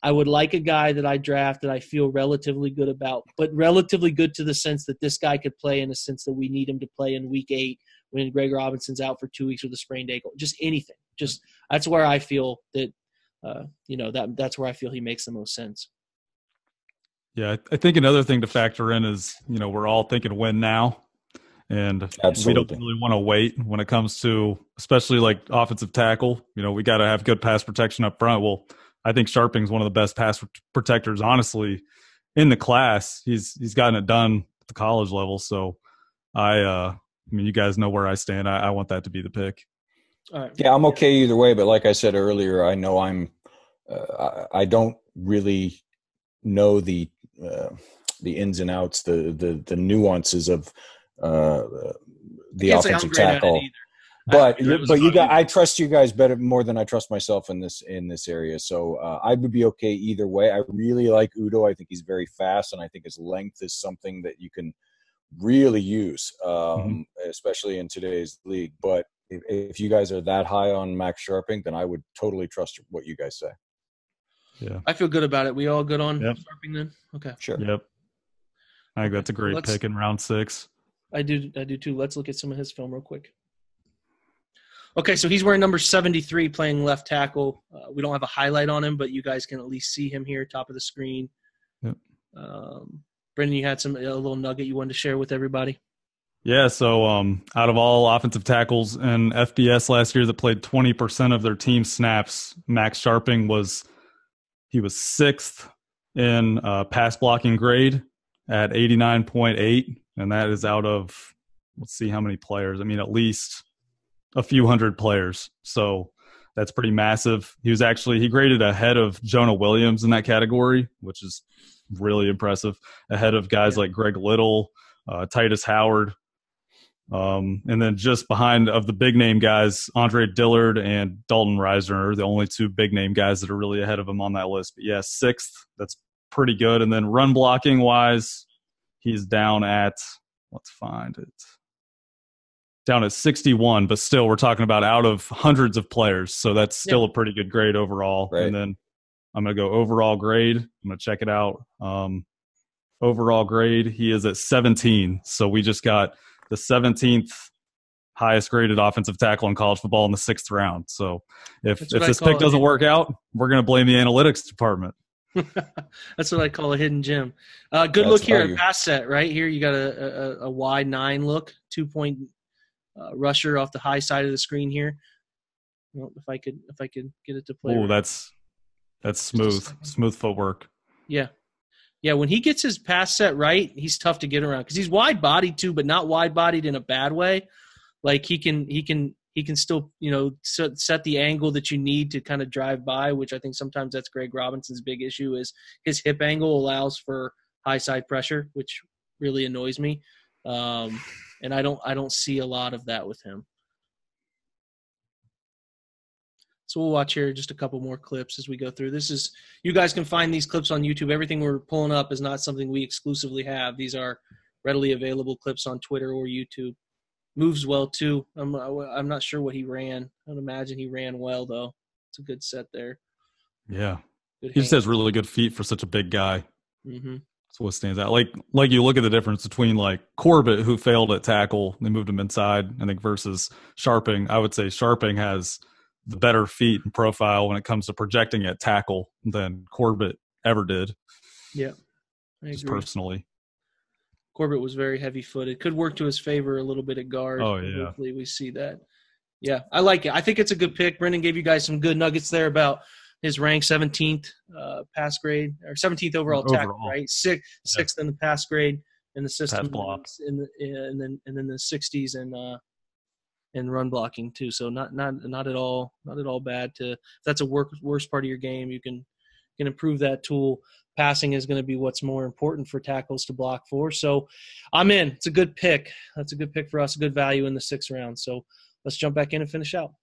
I would like a guy that I draft that I feel relatively good about, but relatively good to the sense that this guy could play in a sense that we need him to play in week 8 when Greg Robinson's out for 2 weeks with a sprained ankle. Just anything. Just that's where I feel that, that's where I feel he makes the most sense. Yeah, I think another thing to factor in is, we're all thinking win now. And we don't really want to wait when it comes to, especially like offensive tackle. We got to have good pass protection up front. Well, I think Sharping's one of the best pass protectors, honestly, in the class. He's gotten it done at the college level. So I mean, you guys know where I stand. I want that to be the pick. All right. Yeah, I'm okay either way. But like I said earlier, I know I don't really know the ins and outs, the nuances of the offensive tackle. But I trust you guys more than I trust myself in this area. So I would be okay either way. I really like Udo. I think he's very fast, and I think his length is something that you can really use, especially in today's league. But if you guys are that high on Max Sharping, then I would totally trust what you guys say. Yeah, I feel good about it. We all good on Sharping then? Okay, sure. Yep, I think that's a great pick in round 6. I do too. Let's look at some of his film real quick. Okay, so he's wearing number 73, playing left tackle. We don't have a highlight on him, but you guys can at least see him here, top of the screen. Yep. Brendan, you had a little nugget you wanted to share with everybody? Yeah, so out of all offensive tackles in FBS last year that played 20% of their team snaps, Max Sharping was 6th in pass blocking grade at 89.8, and that is out of, let's see how many players. I mean, at least a few hundred players. So that's pretty massive. He graded ahead of Jonah Williams in that category, which is really impressive, ahead of guys like Greg Little, Titus Howard. And then just behind of the big name guys, Andre Dillard and Dalton Reisner are the only 2 big name guys that are really ahead of him on that list. But yeah, 6th, that's pretty good. And then run blocking wise, he's down at, let's find it, down at 61, but still we're talking about out of hundreds of players. So that's still a pretty good grade overall. Right. And then I'm going to go overall grade. I'm going to check it out. Overall grade, he is at 17. So we just got the 17th highest graded offensive tackle in college football in the 6th round. So if this pick doesn't work out, we're going to blame the analytics department. That's what I call a hidden gem. Good look here at pass set. Right here, you got a wide 9 look, 2-point rusher off the high side of the screen here. Well, if I could get it to play. Oh, that's smooth footwork. Yeah. When he gets his pass set right, he's tough to get around because he's wide bodied too, but not wide bodied in a bad way. Like he can still set the angle that you need to kind of drive by, which I think sometimes that's Greg Robinson's big issue is his hip angle allows for high side pressure, which really annoys me. And I don't see a lot of that with him. So we'll watch here just a couple more clips as we go through. You guys can find these clips on YouTube. Everything we're pulling up is not something we exclusively have. These are readily available clips on Twitter or YouTube. Moves well too. I'm not sure what he ran. I would imagine he ran well though. It's a good set there. Yeah, he just has really good feet for such a big guy. Mm-hmm. That's what stands out. Like you look at the difference between like Corbett, who failed at tackle, they moved him inside, I think, versus Sharping. I would say Sharping has the better feet and profile when it comes to projecting at tackle than Corbett ever did. Yeah, I just agree. Personally. Corbett was very heavy-footed. Could work to his favor a little bit at guard. Oh, yeah. Hopefully we see that. Yeah, I like it. I think it's a good pick. Brendan gave you guys some good nuggets there about his rank, 17th pass grade, or 17th overall tackle, right? Sixth in the pass grade in the system, and then the 60s and run blocking too. So not at all bad. If that's a worst part of your game, you can improve that tool. Passing is going to be what's more important for tackles to block for. So I'm in. It's a good pick. That's a good pick for us. A good value in the 6th round. So let's jump back in and finish out.